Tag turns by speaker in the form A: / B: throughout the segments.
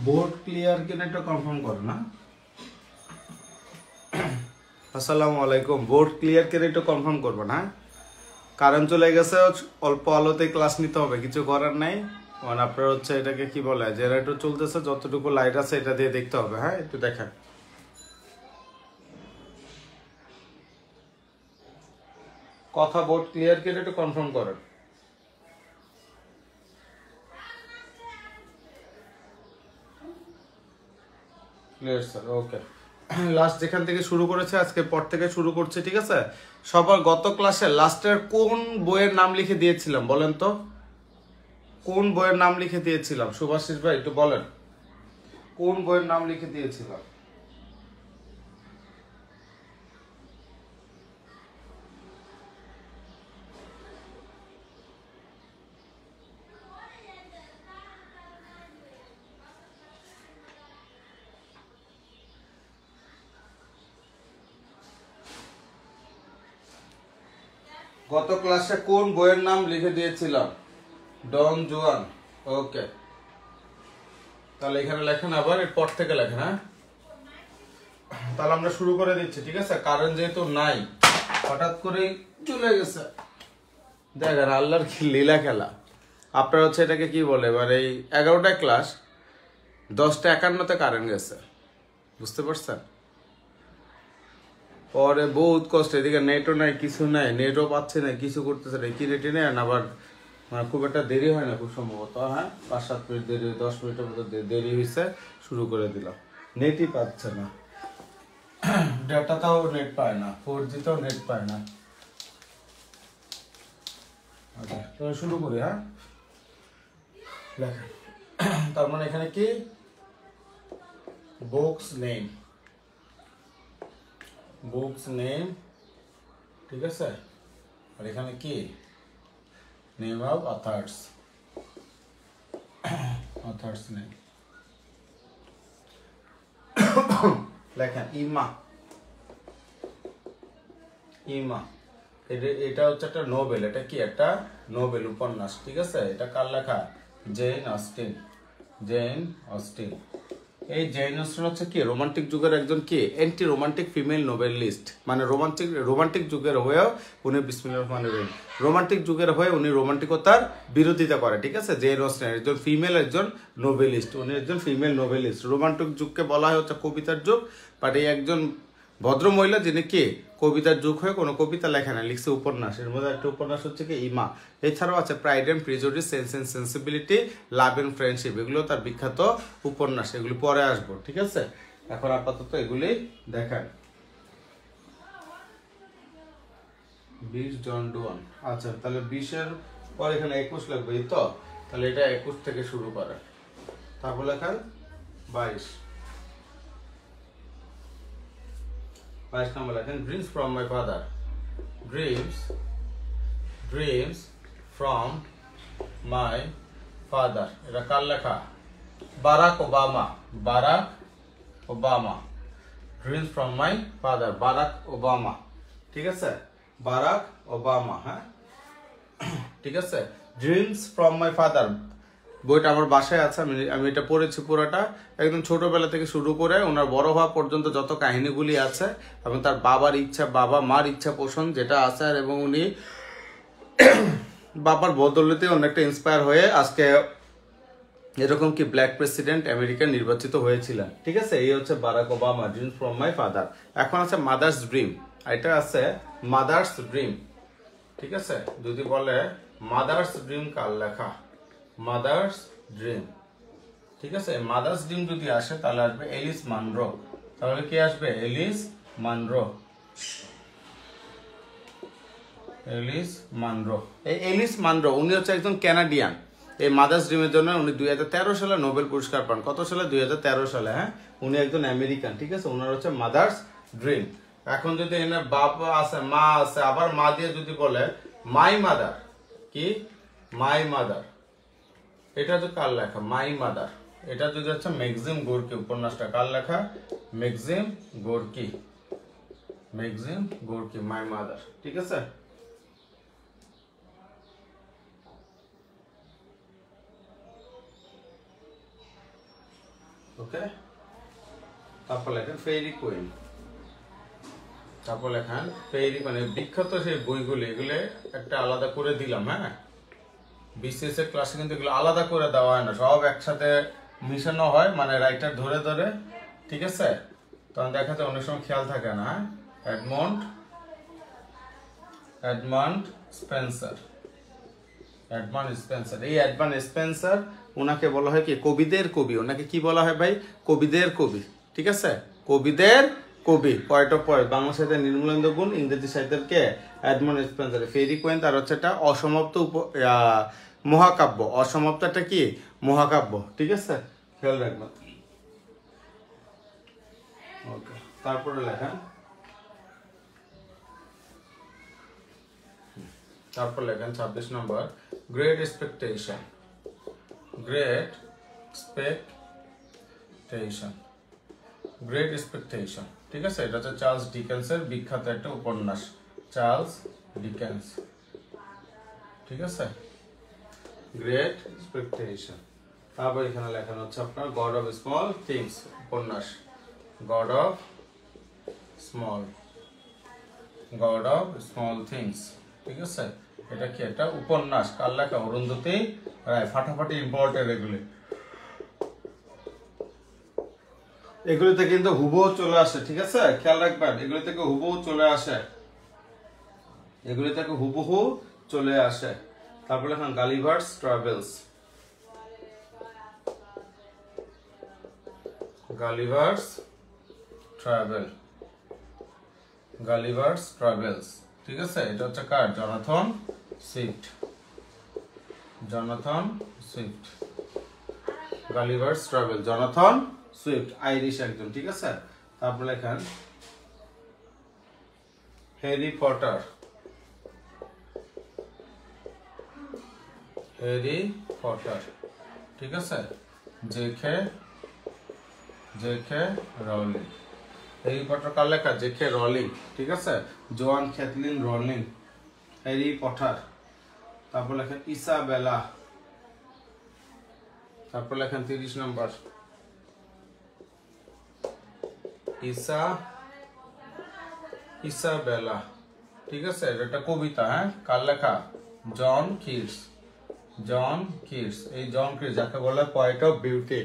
A: Board clear কিনা একটু confirm করো না। আসসালামু আলাইকুম। বোর্ড ক্লিয়ার কিনা একটু কনফার্ম করবো না। কারেন্ট চলে গেছে, অল্প আলোতে ক্লাস নিতে হবে, কিছু করার নাই। কারণ আপনার হচ্ছে এটাকে কি বলে, জেনারেটর চলতেছে, যতটুকু লাইট আছে এটা দিয়ে দেখতে হবে। হ্যাঁ, একটু দেখেন। কথা বোর্ড ক্লিয়ার কিনা একটু কনফার্ম করেন। ক্লিয়ার স্যার, ওকে। লাস্ট যেখান থেকে শুরু করেছে আজকে পর থেকে শুরু করছে, ঠিক আছে? সবার গত ক্লাসে লাস্টের কোন বইয়ের নাম লিখে দিয়েছিলাম বলেন তো? কোন বইয়ের নাম লিখে দিয়েছিলাম? সুভাষিস ভাই একটু বলেন, কোন বইয়ের নাম লিখে দিয়েছিলাম? গত ক্লাসে কোন বইয়ের নাম লিখে দিয়েছিলাম? ডন জুয়ান, ওকে। তাহলে এখানে লেখেন, আবার এরপর থেকে লেখেন। হ্যাঁ, তাহলে আমরা শুরু করে দিচ্ছি, ঠিক আছে? কারণ যেহেতু নাই, হঠাৎ করেই চলে গেছে, দেখেন আল্লাহর কি লীলা খেলা। আপনার হচ্ছে এটাকে কি বলে, এবার এই 11টায় ক্লাস, 10:51-তে কারেন্ট গেছে, বুঝতে পারছেন? পরে বহুত কষ্ট, এদিকে নেটও নাই, কিছু নাই, নেটও পাচ্ছে না, কিছু করতেছে না, কি নেটে নেন আবার, মানে খুব একটা দেরি হয় না খুব সম্ভবত। হ্যাঁ, 5-7 মিনিট দেরি, 10 মিনিটের মতো দেরি হয়েছে, শুরু করে দিলাম। নেটই পাচ্ছে না, ডাটাটাও নেট পায় না, 4G-তেও নেট পায় না। আচ্ছা, তো শুরু করি। হ্যাঁ, লেখেন। তার মানে এখানে কি, বুকস নেম, বুকস নেম, ঠিক আছে? আর এখানে কি, name of authors, authors name লেখেন। ইমা, ইমা, এটা হচ্ছে একটা নোবেল। এটা কি, একটা নোবেল উপন্যাস, ঠিক আছে? এটা কার লেখা? Jane Austen, Jane Austen. এই জেন অস্টিন হচ্ছে কি, রোমান্টিক যুগের একজন কি, অ্যান্টি রোমান্টিক ফিমেল নোবেলিস্ট। মানে রোমান্টিক যুগের হয়েও উনি, বিসমিল্লাহির রহমানির রহিম, রোমান্টিক যুগের হয়ে উনি রোমান্টিকতার বিরোধিতা করে, ঠিক আছে? জেন অস্টিন একজন ফিমেল, একজন নোবেলিস্ট, উনি একজন ফিমেল নোবেলিস্ট। রোমান্টিক যুগকে বলা হয় হচ্ছে কবিতার যুগ, বাট এই একজন ভদ্রমহিলা যিনি কি, কবিতার যুগ হয়ে কোনো কবিতা লেখে না, লিখছে উপন্যাস। এর মধ্যে একটা উপন্যাস হচ্ছে কি ইমা। এছাড়াও আছে Pride and prejudice, sense and sensibility, love and friendship, এগুলো তার বিখ্যাত উপন্যাস। এগুলি পরে আসবো, ঠিক আছে? এখন আপাতত এগুলি দেখেন। 20 জন ডুয়ান। আচ্ছা, তাহলে 20-এর পর এখানে 21 লাগবে, এই তো? তাহলে এটা 21 থেকে শুরু করে, তারপর লেখেন 22। 22 নম্বর লেখেন, dreams from my father, dreams, dreams from my father. এটা কার লেখা? Barack Obama, Barack Obama. Dreams from my father, Barack Obama, ঠিক আছে? Barack Obama. হ্যাঁ, ঠিক আছে। ড্রিমস ফ্রম মাই ফাদার বইটা আমার বাসায় আছে, আমি এটা পড়েছি পুরোটা, একদম ছোটবেলা থেকে শুরু করে ওনার বড় হওয়া পর্যন্ত যত কাহিনীগুলি আছে, এবং তার বাবার ইচ্ছা, বাবা মার ইচ্ছা পোষণ যেটা আছে, আর এবং উনি বাবার বদৌলতে অনেকটা ইন্সপায়ার হয়ে আজকে এরকম কি ব্ল্যাক প্রেসিডেন্ট আমেরিকার নির্বাচিত হয়েছিলেন, ঠিক আছে? এই হচ্ছে Barack Obama, dreams from my father. এখন আছে মাদার্স ড্রিম, এটা আছে মাদার্স ড্রিম, ঠিক আছে? যদি বলে মাদার্স ড্রিম কার লেখা, মাদার্স ড্রিম, ঠিক আছে? মাদার্স ড্রিম যদি আসে তাহলে আসবে এলিস মানরো। তাহলে কি আসবে? Alice Munro, Alice Munro. এই এলিস মানরো উনি হচ্ছে একজন ক্যানাডিয়ান। এই মাদার্স ড্রিমের জন্য উনি 2013 সালে নোবেল পুরস্কার পান। কত সালে? 2013 সালে। হ্যাঁ, উনি একজন আমেরিকান, ঠিক আছে? ওনার হচ্ছে মাদার্স ড্রিম। এখন যদি এনে বাবা আছে, মা আছে, আবার মা দিয়ে যদি বলে মাই মাদার, কি মাই মাদার, এটা তো কার লেখা? My mother. এটা যদি হচ্ছে ম্যাক্সিম গোর্কি, উপন্যাসটা কার লেখা? Maxim Gorky, Maxim Gorky, my mother, ঠিক আছে? ওকে, তারপর লেখেন ফেইরি কুইন। তারপর লেখেন ফেইরি মানে বিখ্যাত সেই বইগুলি, এগুলো একটা আলাদা করে দিলাম। হ্যাঁ, বিসিএস এর ক্লাসে কিন্তু এগুলো আলাদা করে দেওয়া হয় না, সব একসাথে মিশানো হয়, মানে রাইটার ধরে ধরে। ঠিক আছে, তখন দেখা যায় অনেক সময় খেয়াল থাকে না। হ্যাঁ, এডমন্ড স্পেন্সার। এই এডমন্ড স্পেন্সার ওনাকে বলা হয় কি কবিদের কবি। ওনাকে কি বলা হয় ভাই? কবিদের কবি। ঠিক আছে, কবিদের কবি, পয়েট অফ পয়েট, বাংলা সাহিত্যের নির্মলেন্দু গুণ, ইংরেজি সাহিত্যের কে? Edmund Spenser. ফেরি কুইন তার হচ্ছে একটা অসমাপ্ত মহাকাব্য। অসমাপ্ত একটা কি মহাকাব্য। ঠিক আছে, খেয়াল রাখবেন। ওকে, তারপরে লেখেন, তারপর লেখেন 26 নম্বর, great expectation. Great expectation, great expectation. ঠিক আছে, এটা হচ্ছে চার্লস ডিকেন্সের বিখ্যাত একটা উপন্যাস। Charles Dickens. ঠিক আছে, গ্রেট এক্সপেকটেশন। তারপর এখানে লেখানো হচ্ছে আপনার গড অফ স্মল থিংস উপন্যাস। God of small things. ঠিক আছে, এটা কি একটা উপন্যাস, কার লেখা? অরুন্ধতী রায়। ফাটাফাটি ইম্পর্টেন্ট এগুলি। এগুলিতে কিন্তু হুবহু চলে আসে। ঠিক আছে, খেয়াল রাখবেন, এগুলি থেকে হুবহু চলে আসে, এগুলি থেকে হুবহু চলে আসে। তারপর লেখেন গালিভার্স ট্রাভেলস। Gulliver's travels. ঠিক আছে, এটা হচ্ছে কার? Jonathan Swift. Gulliver's travel, Jonathan Swift, Irish একজন। ঠিক আছে, তারপর লেখেন হ্যারি পটার। ঠিক আছে, জে.কে. রাউলিং। হ্যারি পটার কার লেখা? জে.কে. রাউলিং। ঠিক আছে, জোয়ান ক্যাথলিন রাউলিং। Harry Potter. তারপর লেখেন ইসাবেলা। তারপর লেখেন 30 নম্বর, ইসাবেলা। ঠিক আছে, এটা একটা কবিতা। হ্যাঁ, কার লেখা? John Keats. এই জন কিটস যাকে বলে পয়েট অফ বিউটি।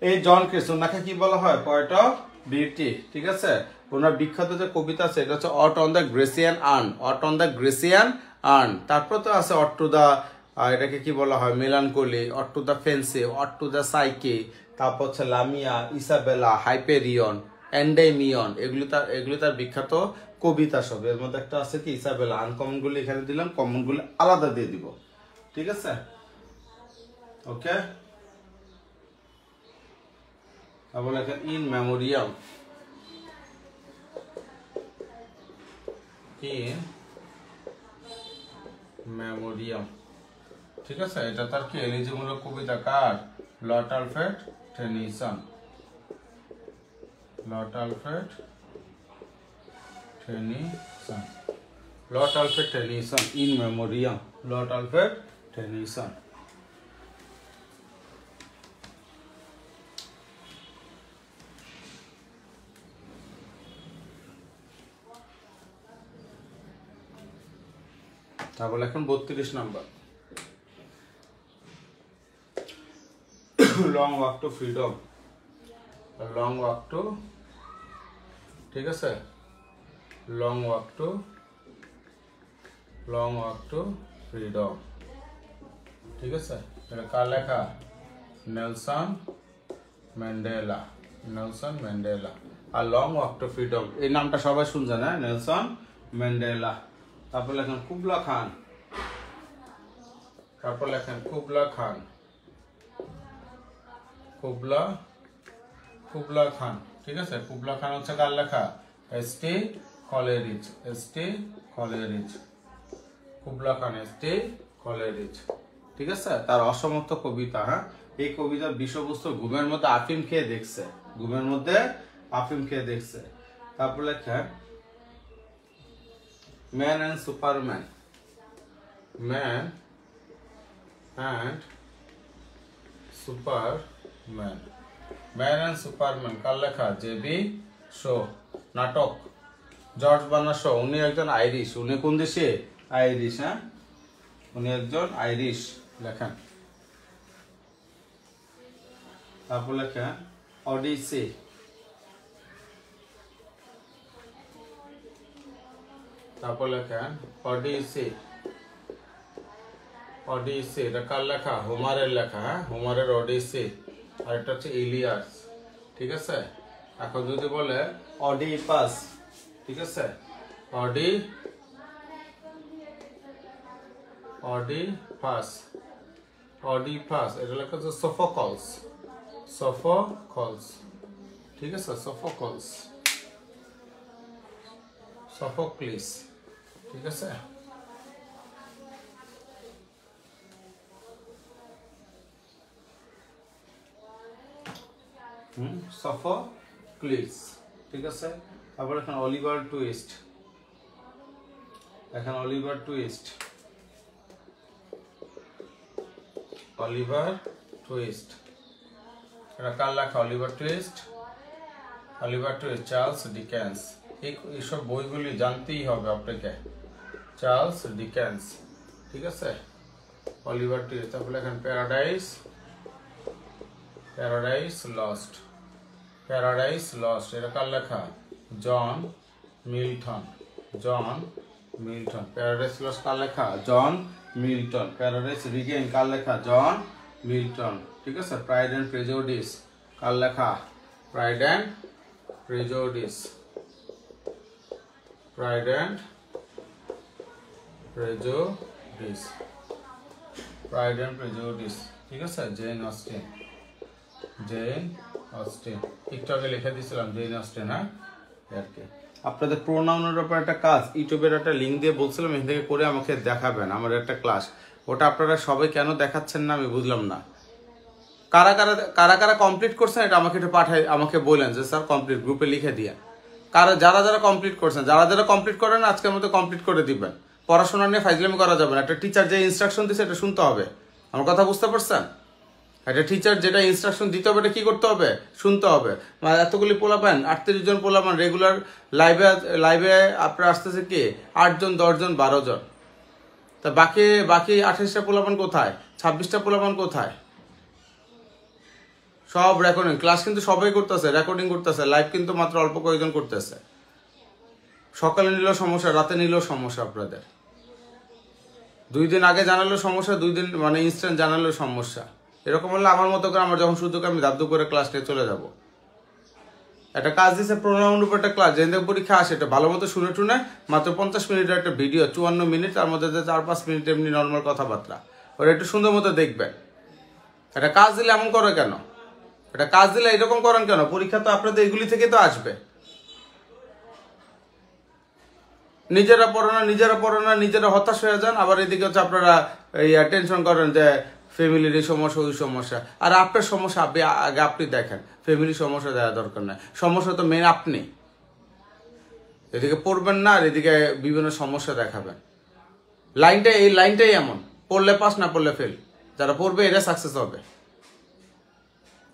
A: এই জন কিটস, ওনাকে কি বলা হয়? Poet of beauty. ঠিক আছে, ওনার বিখ্যাত যে কবিতা আছে এটা হচ্ছে অট অন দ্য গ্রেসিয়ান আর্ন। তারপর তো আছে অট টু দ্য, এটাকে কি বলা হয়? Melancholy, ode to the fancy, ode to the psyche. তারপর হচ্ছে লামিয়া, ইসাবেলা, হাইপেরিয়ন, এন্ডেমিয়ন। এগুলি তার বিখ্যাত কবিতা সব। এর মধ্যে একটা আছে কি ইসাবেলা। আনকমন গুলি এখানে দিলাম, কমন গুলি আলাদা দিয়ে দিব। ঠিক আছে, ওকে। তারপর লেখেন ইন মেমোরিয়াম। ঠিক আছে, এটা তার কি এলিজিমূলক কবিতা। কার? Lord Alfred Tennyson. In memoriam, Lord Alfred Tennyson. তারপর এখন 32 নম্বর, লং ওয়াক টু ফ্রিডম। ঠিক আছে, লং ওয়াক টু ফ্রিডম। ঠিক আছে, এটা কার লেখা? Nelson Mandela. আর লং ওয়াক টু ফ্রিডম এই নামটা সবাই শুনছেন, হ্যাঁ? Nelson Mandela. তারপর লেখেন কুবলা খান। ঠিক আছে, কুবলা খান হচ্ছে কার লেখা? এস.টি. কলেরিজ। ঠিক আছে, তার অসমাপ্ত কবিতা। হ্যাঁ, এই কবিতার বিষয়বস্তু ঘুমের মধ্যে আফিম খেয়ে দেখছে। তারপর লেখেন man and superman, man and superman কার লেখা? জেবি শো, নাটক। জর্জ বার্নার্ড শ, উনি একজন আইরিশ। উনি কোন দেশে? আইরিশ। হ্যাঁ, উনি একজন আইরিশ। লেখেন। তারপর লেখেন অডিসি। তারপর লেখেন অডিসি। অডিসি এটা কার লেখা? হোমারের লেখা। হ্যাঁ, হোমারের অডিসি। আর এটা হচ্ছে ইলিয়াস। ঠিক আছে। এখন যদি বলে অডিপাস, ঠিক আছে, অডিপাস, অডিপাস এটা লেখা হচ্ছে সোফোকলস, সোফোকলস। ঠিক আছে, সোফোকলস, সোফোক্লিস। ঠিক আছে। সোফোক্লিস। ঠিক আছে। তারপর এখানে অলিভার টুইস্ট। এখানে অলিভার টুইস্ট, অলিভার টুইস্ট এটা কার লেখা? Oliver Twist, Oliver Twist Charles Dickens. এইসব বইগুলি জানতেই হবে আপনাকে। Charles Dickens. ঠিক আছে, অলিভার টুইস্ট। তারপরে এখানে Paradise, Paradise Lost, Paradise Lost এটা কার লেখা? John Milton, John Milton. Paradise Lost কার লেখা? John Milton. প্যারাডাইস রিগেইন কার লেখা? John Milton. ঠিক আছে। প্রাইড অ্যান্ড প্রেজুডিস কার লেখা? Pride and Prejudice, Pride and Prejudice, Pride and prejudice. ঠিক আছে, জেন অস্টিন, জেন অস্টিন। একটু আগে লিখে দিয়েছিলাম জেন অস্টিন। হ্যাঁ, আর কি আপনাদের প্রোনাউনের উপর একটা কাজ ইউটিউবের একটা লিঙ্ক দিয়ে বলছিলাম, এখান থেকে করে আমাকে দেখাবেন। আমার একটা ক্লাস, ওটা আপনারা সবাই কেন দেখাচ্ছেন না আমি বুঝলাম না। কারা কারা কারা কারা কমপ্লিট করছেন এটা আমাকে একটু পাঠাই, আমাকে বলেন যে স্যার কমপ্লিট, গ্রুপে লিখে দিয়ে। যারা যারা কমপ্লিট করছেন, যারা যারা কমপ্লিট করেন আজকের মতো কমপ্লিট করে দিবেন। পড়াশোনা নিয়ে ফাইজলামি করা যাবে না। একটা টিচার যে ইনস্ট্রাকশন দিচ্ছে এটা শুনতে হবে। আমার কথা বুঝতে পারছেন? একটা টিচার যেটা ইনস্ট্রাকশন দিতে হবে এটা কি করতে হবে? শুনতে হবে। মানে এতগুলি পোলাপান, 38 জন পোলাপান রেগুলার লাইভে, লাইভে আপনার আসতেছে কি 8 জন, 10 জন, 12 জন। তা বাকি 28টা পোলাপান কোথায়? 26টা পোলাপান কোথায়? সব রেকর্ডিং ক্লাস কিন্তু সবাই করতেছে, রেকর্ডিং করতেছে, লাইভ কিন্তু মাত্র অল্প কয়েকজন করতেছে। সকালে নিলেও সমস্যা, রাতে নিলেও সমস্যা। আপনাদের 2 দিন আগে জানালেও সমস্যা, 2 দিন মানে ইনস্ট্যান্ট জানালেও সমস্যা। এরকম হলে আমার মতো করে আমার যখন সুযোগ আমি দাবদু করে ক্লাস নিয়ে চলে যাব। একটা কাজ দিচ্ছে প্রোনাউন উপর একটা ক্লাস, যেদিন পরীক্ষা আসে এটা ভালো মতো শুনে টুনে মাত্র 50 মিনিটের একটা ভিডিও, 54 মিনিট, তার মধ্যে 4-5 মিনিট এমনি নর্মাল কথাবার্তা, ওরা একটু সুন্দর মতো দেখবেন। একটা কাজ দিলে এমন করে কেন? এটা কাজ দিলে এরকম করেন কেন? পরীক্ষা তো আপনাদের এগুলি থেকে তো আসবে। নিজেরা পড়ো না, নিজেরা হতাশ হয়ে যান। আবার এদিকে হচ্ছে আপনারা টেনশন করেন যে ফ্যামিলির এই সমস্যা, ওই সমস্যা। আর আপনার সমস্যা আগে আপনি দেখেন, ফ্যামিলির সমস্যা দেওয়া দরকার নেই। সমস্যা তো মেন আপনি। এদিকে পড়বেন না আর এদিকে বিভিন্ন সমস্যা দেখাবেন। এই লাইনটাই এমন, পড়লে পাস, না পড়লে ফেল। যারা পড়বে এরা সাকসেস হবে।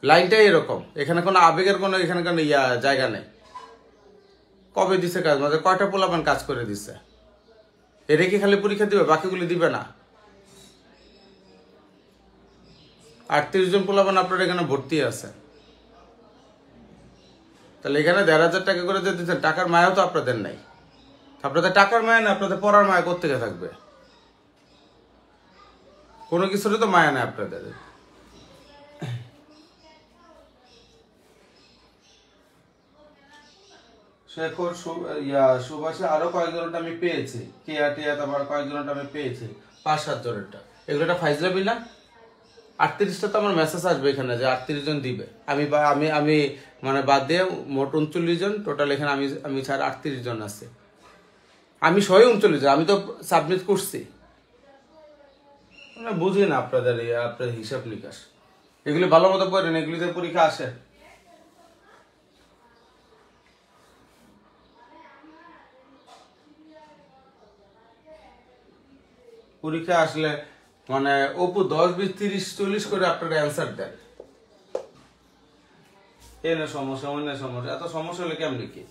A: লাইনটাই এরকম। এখানে কোনো আবেগের কোনো জায়গা নেই। কবে দিছে কাজ? মানে কয়টা পোলাপান কাজ করে দিছে? এরা কি খালি পরীক্ষা দিবে, বাকিগুলি দিবে না? 38 জন পোলাপান আপনার এখানে ভর্তি আছে। তাহলে এখানে 1,500 টাকা করে যে দিচ্ছেন, টাকার মায়াও তো আপনাদের নাই। আপনাদের টাকার মায়া না, আপনাদের পড়ার মায়া কোত্থেকে থাকবে? কোনো কিছুরই তো মায়া নেই আপনাদের। শেখর, সুভাষে আরো কয়েকজনটা আমি পেয়েছি, কেয়া তারপর কয়েকজনটা আমি পেয়েছি, 5-7 জনেরটা। এগুলো একটা ফাইজলামি না? 38টা তো আমার মেসেজ আসবে এখানে যে 38 জন দিবে। আমি মানে বাদ দিয়ে মোট 39 জন টোটাল। এখানে আমি ছাড়া 38 জন আছে। আমি 39 জন, আমি তো সাবমিট করছি। বুঝি না আপনাদের হিসাব নিকাশ। এগুলি ভালো মতো পড়েন, এগুলিতে পরীক্ষা আসে। পরীক্ষা আসলে মানে অপু 10, 20, 30, 40 করে আপনারা অ্যান্সার দেন। এনে সমস্যা ওনে সমস্যা, এত সমস্যা হলে কেমনি কি?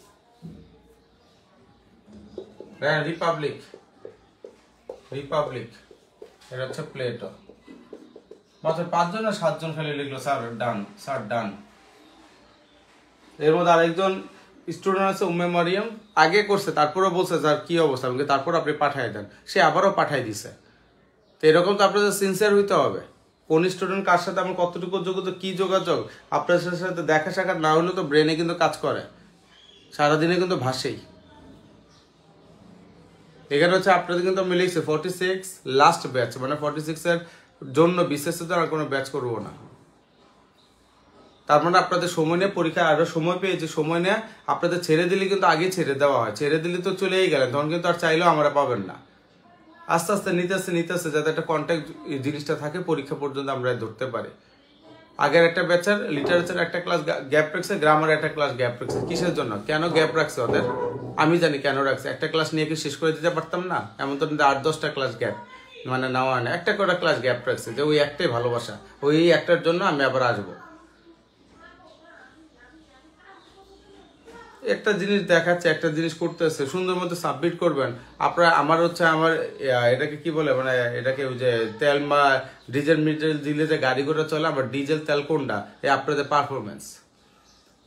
A: রিপাবলিক এটা হচ্ছে প্লেটো। মাত্র 5 জন না 7 জন খালি লিখলো স্যার ডান। এর মধ্যে আরেকজন স্টুডেন্ট আছে উম্মে মারিয়াম, আগে করছে তারপরে বলছে স্যার কি অবস্থা, আমাকে তারপর আপনি পাঠাই দেন, সে আবারও পাঠাই দিছে। তো এরকম তো আপনাদের সিনসিয়ার হইতে হবে। কোন স্টুডেন্ট কার সাথে আমার কতটুকু যোগাযোগ, কি যোগাযোগ, আপনার সাথে দেখা সাক্ষাৎ না হলেও তো ব্রেনে কিন্তু কাজ করে, সারাদিনে কিন্তু ভাসেই। এখানে হচ্ছে আপনাদের কিন্তু আমি লিখছি 46 লাস্ট ব্যাচ, মানে 46 এর জন্য বিশেষ আর কোনো ব্যাচ করবো না। তার মানে আপনাদের সময় নিয়ে পরীক্ষা আরো সময় পেয়েছে, সময় নিয়ে আপনাদের ছেড়ে দিলে কিন্তু আগে ছেড়ে দেওয়া হয়, ছেড়ে দিলে তো চলেই গেলেন, তখন কিন্তু আর চাইলেও আমরা পাবেন না। আস্তে আস্তে নিতে যাতে একটা কন্ট্যাক্ট জিনিসটা থাকে, পরীক্ষা পর্যন্ত আমরা ধরতে পারি। আগের একটা ব্যাচের লিটারেচার একটা ক্লাস গ্যাপ রাখছে, গ্রামার একটা ক্লাস গ্যাপ রাখছে, কিসের জন্য, কেন গ্যাপ রাখছে ওদের আমি জানি কেন রাখছে। একটা ক্লাস নিয়ে কি শেষ করে দিতে পারতাম না? এমন তো 8-10টা ক্লাস গ্যাপ, মানে নেওয়া হয় না, একটা করে ক্লাস গ্যাপ রাখছে, যে ওই একটাই ভালোবাসা, ওই একটার জন্য আমি আবার আসবো। একটা জিনিস দেখাচ্ছে, একটা জিনিস করতেছে, সুন্দর মতো সাবমিট করবেন আপনারা। আমার এটাকে কি বলে, মানে এটাকে ওই যে তেল বা ডিজেল মিটেল দিলে যে গাড়ি ঘোড়া চলে, আমার ডিজেল তেল কোনটা, এই আপনাদের পারফরমেন্স,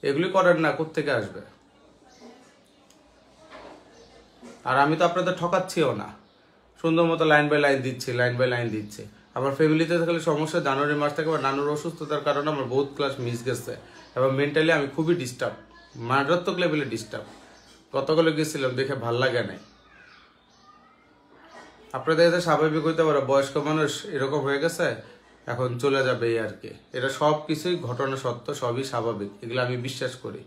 A: এগুলি করেন না, কোত্থেকে আসবে? আর আমি তো আপনাদের ঠকাচ্ছিও না, সুন্দর মতো লাইন বাই লাইন দিচ্ছি। আমার ফ্যামিলিতে থাকলে সমস্যা, জানুয়ারি মাস থেকে আমার নানুর অসুস্থতার কারণে আমার বহুত ক্লাস মিস গেছে, এবং মেন্টালি আমি খুবই ডিস্টার্ব, মারাত্মক লেভেলে ডিস্টার্ব। গতকালে গেছিলাম, দেখে ভাল লাগে নাই। আপনাদের এতে স্বাভাবিক হইতে পারে, বয়স্ক মানুষ এরকম হয়ে গেছে, এখন চলে যাবে এই আর কি। এটা সব কিছুই ঘটনা সত্য, সবই স্বাভাবিক, এগুলো আমি বিশ্বাস করি।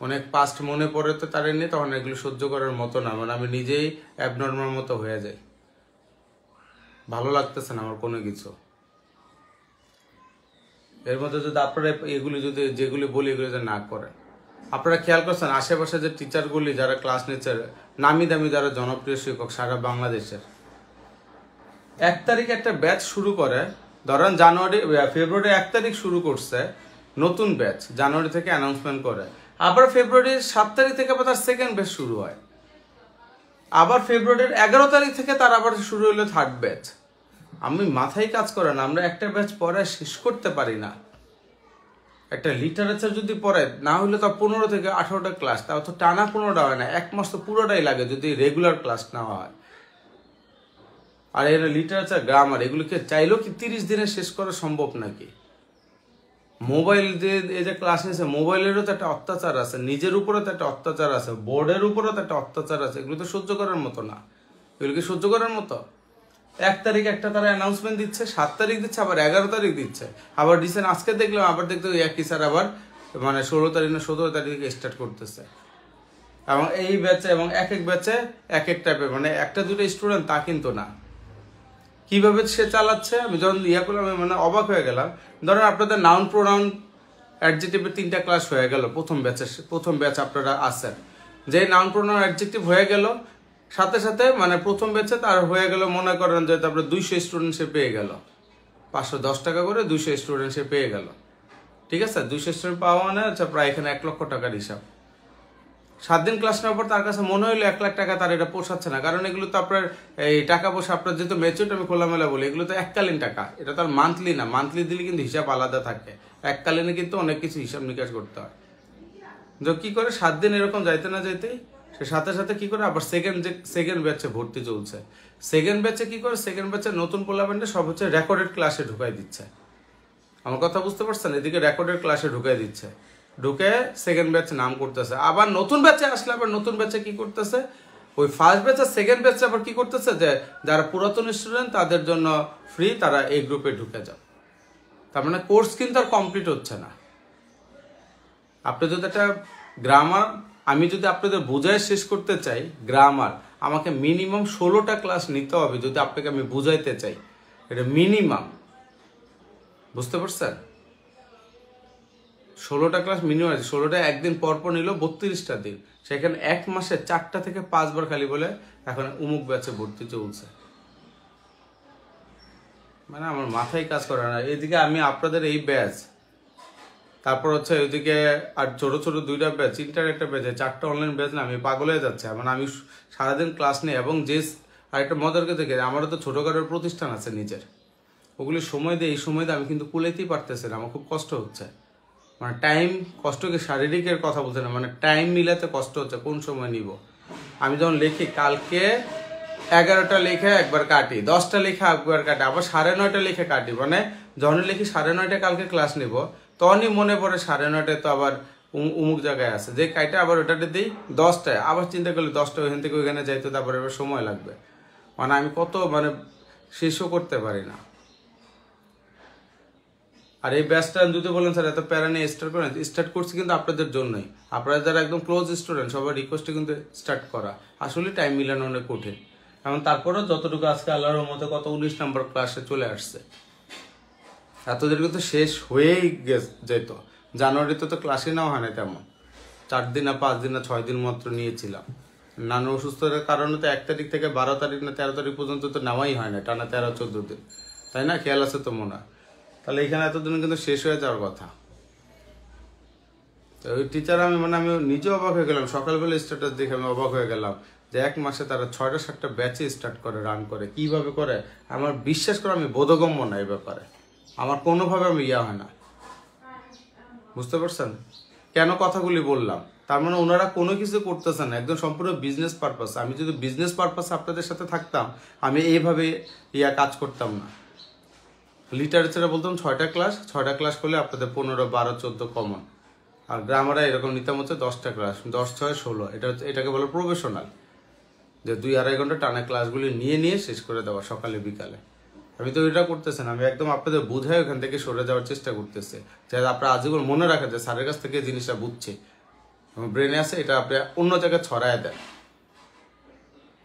A: অনেক পাস্ট মনে পড়ে তো তার নিয়ে, তখন এগুলো সহ্য করার মতো না, মানে আমি নিজেই অ্যাবনর্মাল মতো হয়ে যাই, ভালো লাগতেছে না আমার কোনো কিছু। এর মধ্যে যদি আপনারা এগুলি যেগুলি বলি এগুলি যদি না করেন, আপনারা খেয়াল করছেন আশেপাশে যে টিচারগুলি যারা ক্লাস নিচ্ছে, নামি দামি যারা জনপ্রিয় শিক্ষক সারা বাংলাদেশের, 1 তারিখে একটা ব্যাচ শুরু করে, ধরেন ফেব্রুয়ারি 1 তারিখ শুরু করছে নতুন ব্যাচ, জানুয়ারি থেকে অ্যানাউন্সমেন্ট করে, আবার ফেব্রুয়ারির 7 তারিখ থেকে আবার তার সেকেন্ড ব্যাচ শুরু হয়, আবার ফেব্রুয়ারির 11 তারিখ থেকে তার আবার শুরু হলো থার্ড ব্যাচ। আমি মাথায় কাজ করে না, আমরা একটা ব্যাচ পড়ায় শেষ করতে পারি না। একটা লিটারেচার যদি পড়ে, না হলে তো 15 থেকে 18টা ক্লাস, তাও তো টানা 15টা হয় না, 1 মাস তো পুরোটাই লাগে যদি রেগুলার ক্লাস নেওয়া হয়। আর এর লিটারেচার গ্রামার এগুলোকে চাইলেও কি 30 দিনে শেষ করা সম্ভব নাকি? মোবাইল এই যে ক্লাস নিয়েছে, মোবাইলেরও তো একটা অত্যাচার আছে, নিজের উপরও তো একটা অত্যাচার আছে, বোর্ডের উপরও তো একটা অত্যাচার আছে, এগুলো তো সহ্য করার মতো না। এগুলোকে সহ্য করার মতো? 1 তারিখ একটা তারা অ্যানাউন্সমেন্ট দিচ্ছে, 7 তারিখ দিচ্ছে, আবার 11 তারিখ দিচ্ছে, আবার রিসেন্ট আজকে দেখলাম আবার দেখতে একই স্যার আবার মানে 16 তারিখ না 17 তারিখে স্টার্ট করতেছে। এবং এই ব্যাচে এবং এক ব্যাচে এক টাইপের, মানে একটা দুটো স্টুডেন্ট তা কিন্তু না, কিভাবে সে চালাচ্ছে। আমি যখন করলাম আমি মানে অবাক হয়ে গেলাম। ধরেন আপনাদের নাউন প্রোনাউন অ্যাডজেক্টিভের 3টা ক্লাস হয়ে গেল, প্রথম ব্যাচ আপনারা আছেন, যে নাউন প্রোনাউন অ্যাডজেক্টিভ হয়ে গেল, সাথে সাথে মানে প্রথম ব্যাচে তার হয়ে গেল, মনে করেন যে তারপরে 200 স্টুডেন্ট সে পেয়ে গেল, 510 টাকা করে 200 স্টুডেন্ট সে পেয়ে গেল। ঠিক আছে, 200 স্টুডেন্ট পাওয়া মানে হচ্ছে প্রায় এখানে 1 লক্ষ টাকার হিসাব। 7 দিন ক্লাস নেওয়ার পর তার কাছে মনে হইলো 1 লাখ টাকা তার এটা পোষাচ্ছে না, কারণ এগুলো তো আপনার এই টাকা পয়সা আপনার যেহেতু ম্যাচিউর, আমি খোলামেলা বলি, এগুলো তো এককালীন টাকা, এটা তো আর মান্থলি না। মান্থলি দিলে কিন্তু হিসাব আলাদা থাকে, এককালীনে কিন্তু অনেক কিছু হিসাব নিকাশ করতে হয়। যে কি করে 7 দিন এরকম যাইতে না যাইতেই সে সাথে সাথে কি করে আবার সেকেন্ড ব্যাচে ভর্তি চলছে। সেকেন্ড ব্যাচে কি করে, সেকেন্ড ব্যাচে নতুন পোলাবেন্ডে সব হচ্ছে রেকর্ডেড ক্লাসে ঢুকাই দিচ্ছে। আমার কথা বুঝতে পারছেন? এদিকে রেকর্ডেড ক্লাসে ঢুকাই দিচ্ছে, ঢুকে সেকেন্ড ব্যাচ নাম করতেছে। আবার নতুন ব্যাচে আসলে আবার নতুন ব্যাচে কি করতেছে, ওই ফার্স্ট ব্যাচ আর সেকেন্ড ব্যাচে আবার কি করতেছে, যে যারা পুরাতন স্টুডেন্ট তাদের জন্য ফ্রি, তারা এই গ্রুপে ঢুকে যাও। তার মানে কোর্স কিন্তু আর কমপ্লিট হচ্ছে না। আপনি যদি একটা গ্রামার, আমি যদি আপনাদের বোঝায় শেষ করতে চাই গ্রামার, আমাকে মিনিমাম 16টা ক্লাস নিতে হবে যদি আপনাকে আমি বুঝাইতে চাই, এটা মিনিমাম, বুঝতে পারছেন? 16টা ক্লাস মিনিমাম, 16টা একদিন পর নিল 32টা দিন, সেখানে 1 মাসে 4টা থেকে 5 বার খালি বলে এখন উমুক ব্যাচে ভর্তি চলছে। মানে আমার মাথায় কাজ করে না। এদিকে আমি আপনাদের এই ব্যাচ, তারপর হচ্ছে ওইদিকে আর ছোট ছোট 2টা ব্যাচ, একটা ব্যাচে 4টা অনলাইন ব্যাচ না, আমি পাগল হয়ে যাচ্ছে। মানে আমি সারাদিন ক্লাস নিই এবং যে আরেকটা মজার কথা দেখে, আমারও তো ছোটখাটোর প্রতিষ্ঠান আছে নিজের, ওগুলি সময় দিয়ে এই সময় দিয়ে আমি কিন্তু কুলাইতেই পারতেছি না, আমার খুব কষ্ট হচ্ছে। মানে টাইম, কষ্টকে শারীরিকের কথা বলতে না, মানে টাইম মিলাতে কষ্ট হচ্ছে, কোন সময় নিব। আমি যখন লিখি কালকে 11টা লেখে একবার কাটি, 10টা লেখা একবার কাটি, আবার 9:30 লেখে কাটি। মানে যখন লিখি 9:30 কালকে ক্লাস নিব, তখনই মনে পড়ে 9:30 তো আবার উমুক জায়গায় আছে, যে কাইটা আবার ওটাতে দিই 10টায়, আবার চিন্তা করলে 10টা ওইখান থেকে ওইখানে যাইতে তারপরে এবার সময় লাগবে। মানে আমি কত মানে শেষও করতে পারি না। আর এই ব্যাচটা যদি বলেন স্যার এত প্যারা নিয়ে স্টার্ট করেন, স্টার্ট করছি কিন্তু আপনাদের জন্যই, আপনারা যারা একদম ক্লোজ স্টুডেন্ট সবার রিকোয়েস্টে কিন্তু স্টার্ট করা। আসলে টাইম মিলানো অনেক কঠিন। এখন তারপরেও যতটুকু আজকে আল্লাহর মতো কত 19 নম্বর ক্লাসে চলে আসছে, এতদিন কিন্তু শেষ হয়েই যেত। জানুয়ারিতে তো ক্লাসে নেওয়া হয় না তেমন, 4 দিন না 5 দিন না 6 দিন মাত্র নিয়েছিলাম। নানু অসুস্থতার কারণে তো 1 তারিখ থেকে 12 তারিখ না 13 তারিখ পর্যন্ত তো নেওয়াই হয় না, টানা 13-14 দিন, তাই না? খেয়াল আছে তো মনে হয়? তাহলে এখানে এতদিন কিন্তু শেষ হয়ে যাওয়ার কথা। তো ওই টিচার আমি নিজে অবাক হয়ে গেলাম, সকালবেলা স্ট্যাটাস দেখে আমি অবাক হয়ে গেলাম যে 1 মাসে তারা 6টা-7টা ব্যাচে স্টার্ট করে, রান করে। কিভাবে করে আমার বিশ্বাস করে আমি বোধগম্য না এই ব্যাপারে, আমার কোনোভাবে আমি হয় না। বুঝতে পারছেন কেন কথাগুলি বললাম? তার মানে ওনারা কোনো কিছু করতেছেন না, একদম সম্পূর্ণ বিজনেস পারপাস। আমি যদি বিজনেস পারপাস আপনাদের সাথে থাকতাম, আমি এইভাবে কাজ করতাম না। লিটারেচারে বলতাম 6টা ক্লাস করলে আপনাদের 15, 12, 14 কমন। আর গ্রামারে এরকম নিতাম হচ্ছে 10টা ক্লাস, 10, 6, 16। এটাকে বলে প্রফেশনাল, যে 2-2.5 ঘন্টা টানা ক্লাসগুলি নিয়ে শেষ করে দেওয়া সকালে বিকালে। আমি তো এটা করতেছি না, আমি একদম আপনাদের বুঝাই ওখান থেকে সরে যাওয়ার চেষ্টা করতেছি, যাতে আপনারা আজীবন মনে রাখেন যে স্যারের কাছ থেকে জিনিসটা বুঝছে, ব্রেনে আছে, এটা আপনি অন্য জায়গায় ছড়ায় দেন।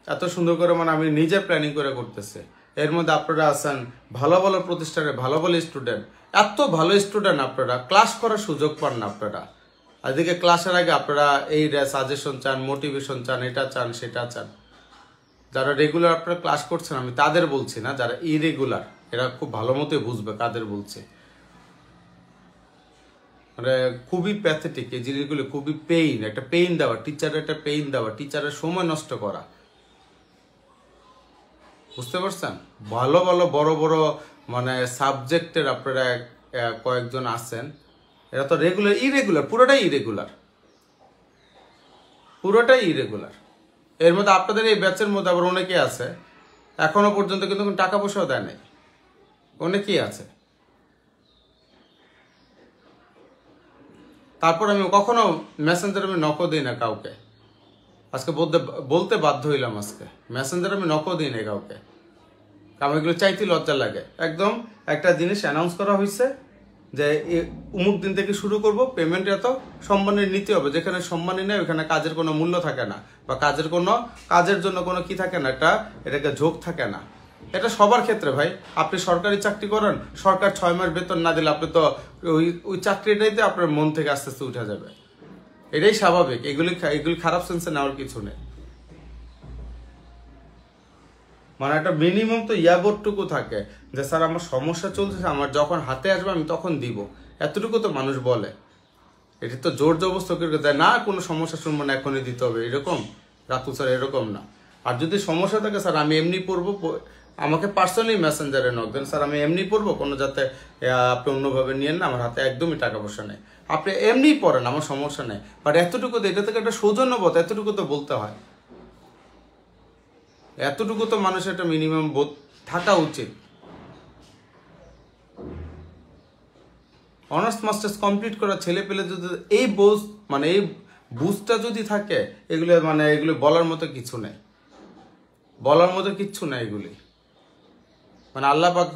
A: এত সুন্দর করে আমি নিজে প্ল্যানিং করে করতেছি। এর মধ্যে আপনারা আছেন ভালো ভালো প্রতিষ্ঠানে, ভালো ভালো স্টুডেন্ট, এত ভালো স্টুডেন্ট, আপনারা ক্লাস করার সুযোগ পান না। আপনারা এদিকে ক্লাসের আগে আপনারা এই সাজেশন চান, মোটিভেশন চান, এটা চান, সেটা চান। যারা রেগুলার আপনারা ক্লাস করছেন, আমি তাদের বলছি না, যারা ইরেগুলার এরা খুব ভালো মতোই বুঝবে কাদের বলছে। মানে খুবই প্যাথেটিক এই জিনিসগুলো, খুবই পেইন, একটা পেইন দেওয়া টিচারের, একটা পেইন দেওয়া টিচারের, সময় নষ্ট করা। বুঝতে পারছেন? ভালো ভালো বড় বড় সাবজেক্টের আপনারা কয়েকজন আছেন, এরা তো ইরেগুলার, পুরোটাই ইরেগুলার। এর মধ্যে আপনাদের এই ব্যাচের মধ্যে আবার অনেকে আছে এখনো পর্যন্ত কিন্তু টাকা পয়সাও দেয় নাই, অনেকেই আছে। তারপর আমি কখনো মেসেঞ্জার আমি নকও দিই না কাউকে, আজকে বলতে বাধ্য হইলাম, আজকে মেসেঞ্জার আমি নকও দিই না কাউকে, কারণ এগুলো চাইতে লজ্জা লাগে। একদম একটা জিনিস অ্যানাউন্স করা হয়েছে যে অমুক দিন থেকে শুরু করব, পেমেন্ট এত সম্মানের নিতে হবে। যেখানে সম্মানই নেই ওখানে কাজের কোনো মূল্য থাকে না, বা কাজের জন্য কোনো কি থাকে না, এটাকে ঝোঁক থাকে না। এটা সবার ক্ষেত্রে ভাই। আপনি সরকারি চাকরি করেন, সরকার 6 মাস বেতন না দিলে আপনি তো ওই চাকরিটাইতে আপনার মন থেকে আস্তে আস্তে উঠে যাবে। এটাই স্বাভাবিক, এগুলি খারাপ সেন্সে নেওয়ার কিছু নেই। একটা মিনিমাম তো ইয়াবোর্ডটুকু থাকে যে স্যার আমার সমস্যা চলছে, আমার যখন হাতে আসবে আমি তখন দিব, এতটুকু তো মানুষ বলে। এটা তো জোর জবরদস্তি করে দেয় না, কোনো সমস্যা শুনবো না এখনই দিতে হবে এরকম। রাতুল স্যার এরকম না। আর যদি সমস্যা থাকে স্যার আমি এমনি পড়বো, আমাকে পার্সোনালি মেসেঞ্জারে নক দেন, স্যার আমি এমনি পড়বো, কোনো যাতে আপনি অন্যভাবে নিয়েন না, আমার হাতে একদমই টাকা পয়সা নেই, আপনি এমনিই পড়েন, আমার সমস্যা নেই। বাট এতটুকু তো, এটা থেকে একটা সৌজন্যবোধ এতটুকু তো বলতে হয়, এতটুকু তো মানুষের একটা মিনিমাম বোধ থাকা উচিত। অনার্স মাস্টার্স কমপ্লিট করা ছেলে পেলে যদি এই বোঝ এই বুঝটা যদি থাকে, এগুলো বলার মতো কিছু নেই, এগুলি আল্লাহ পাক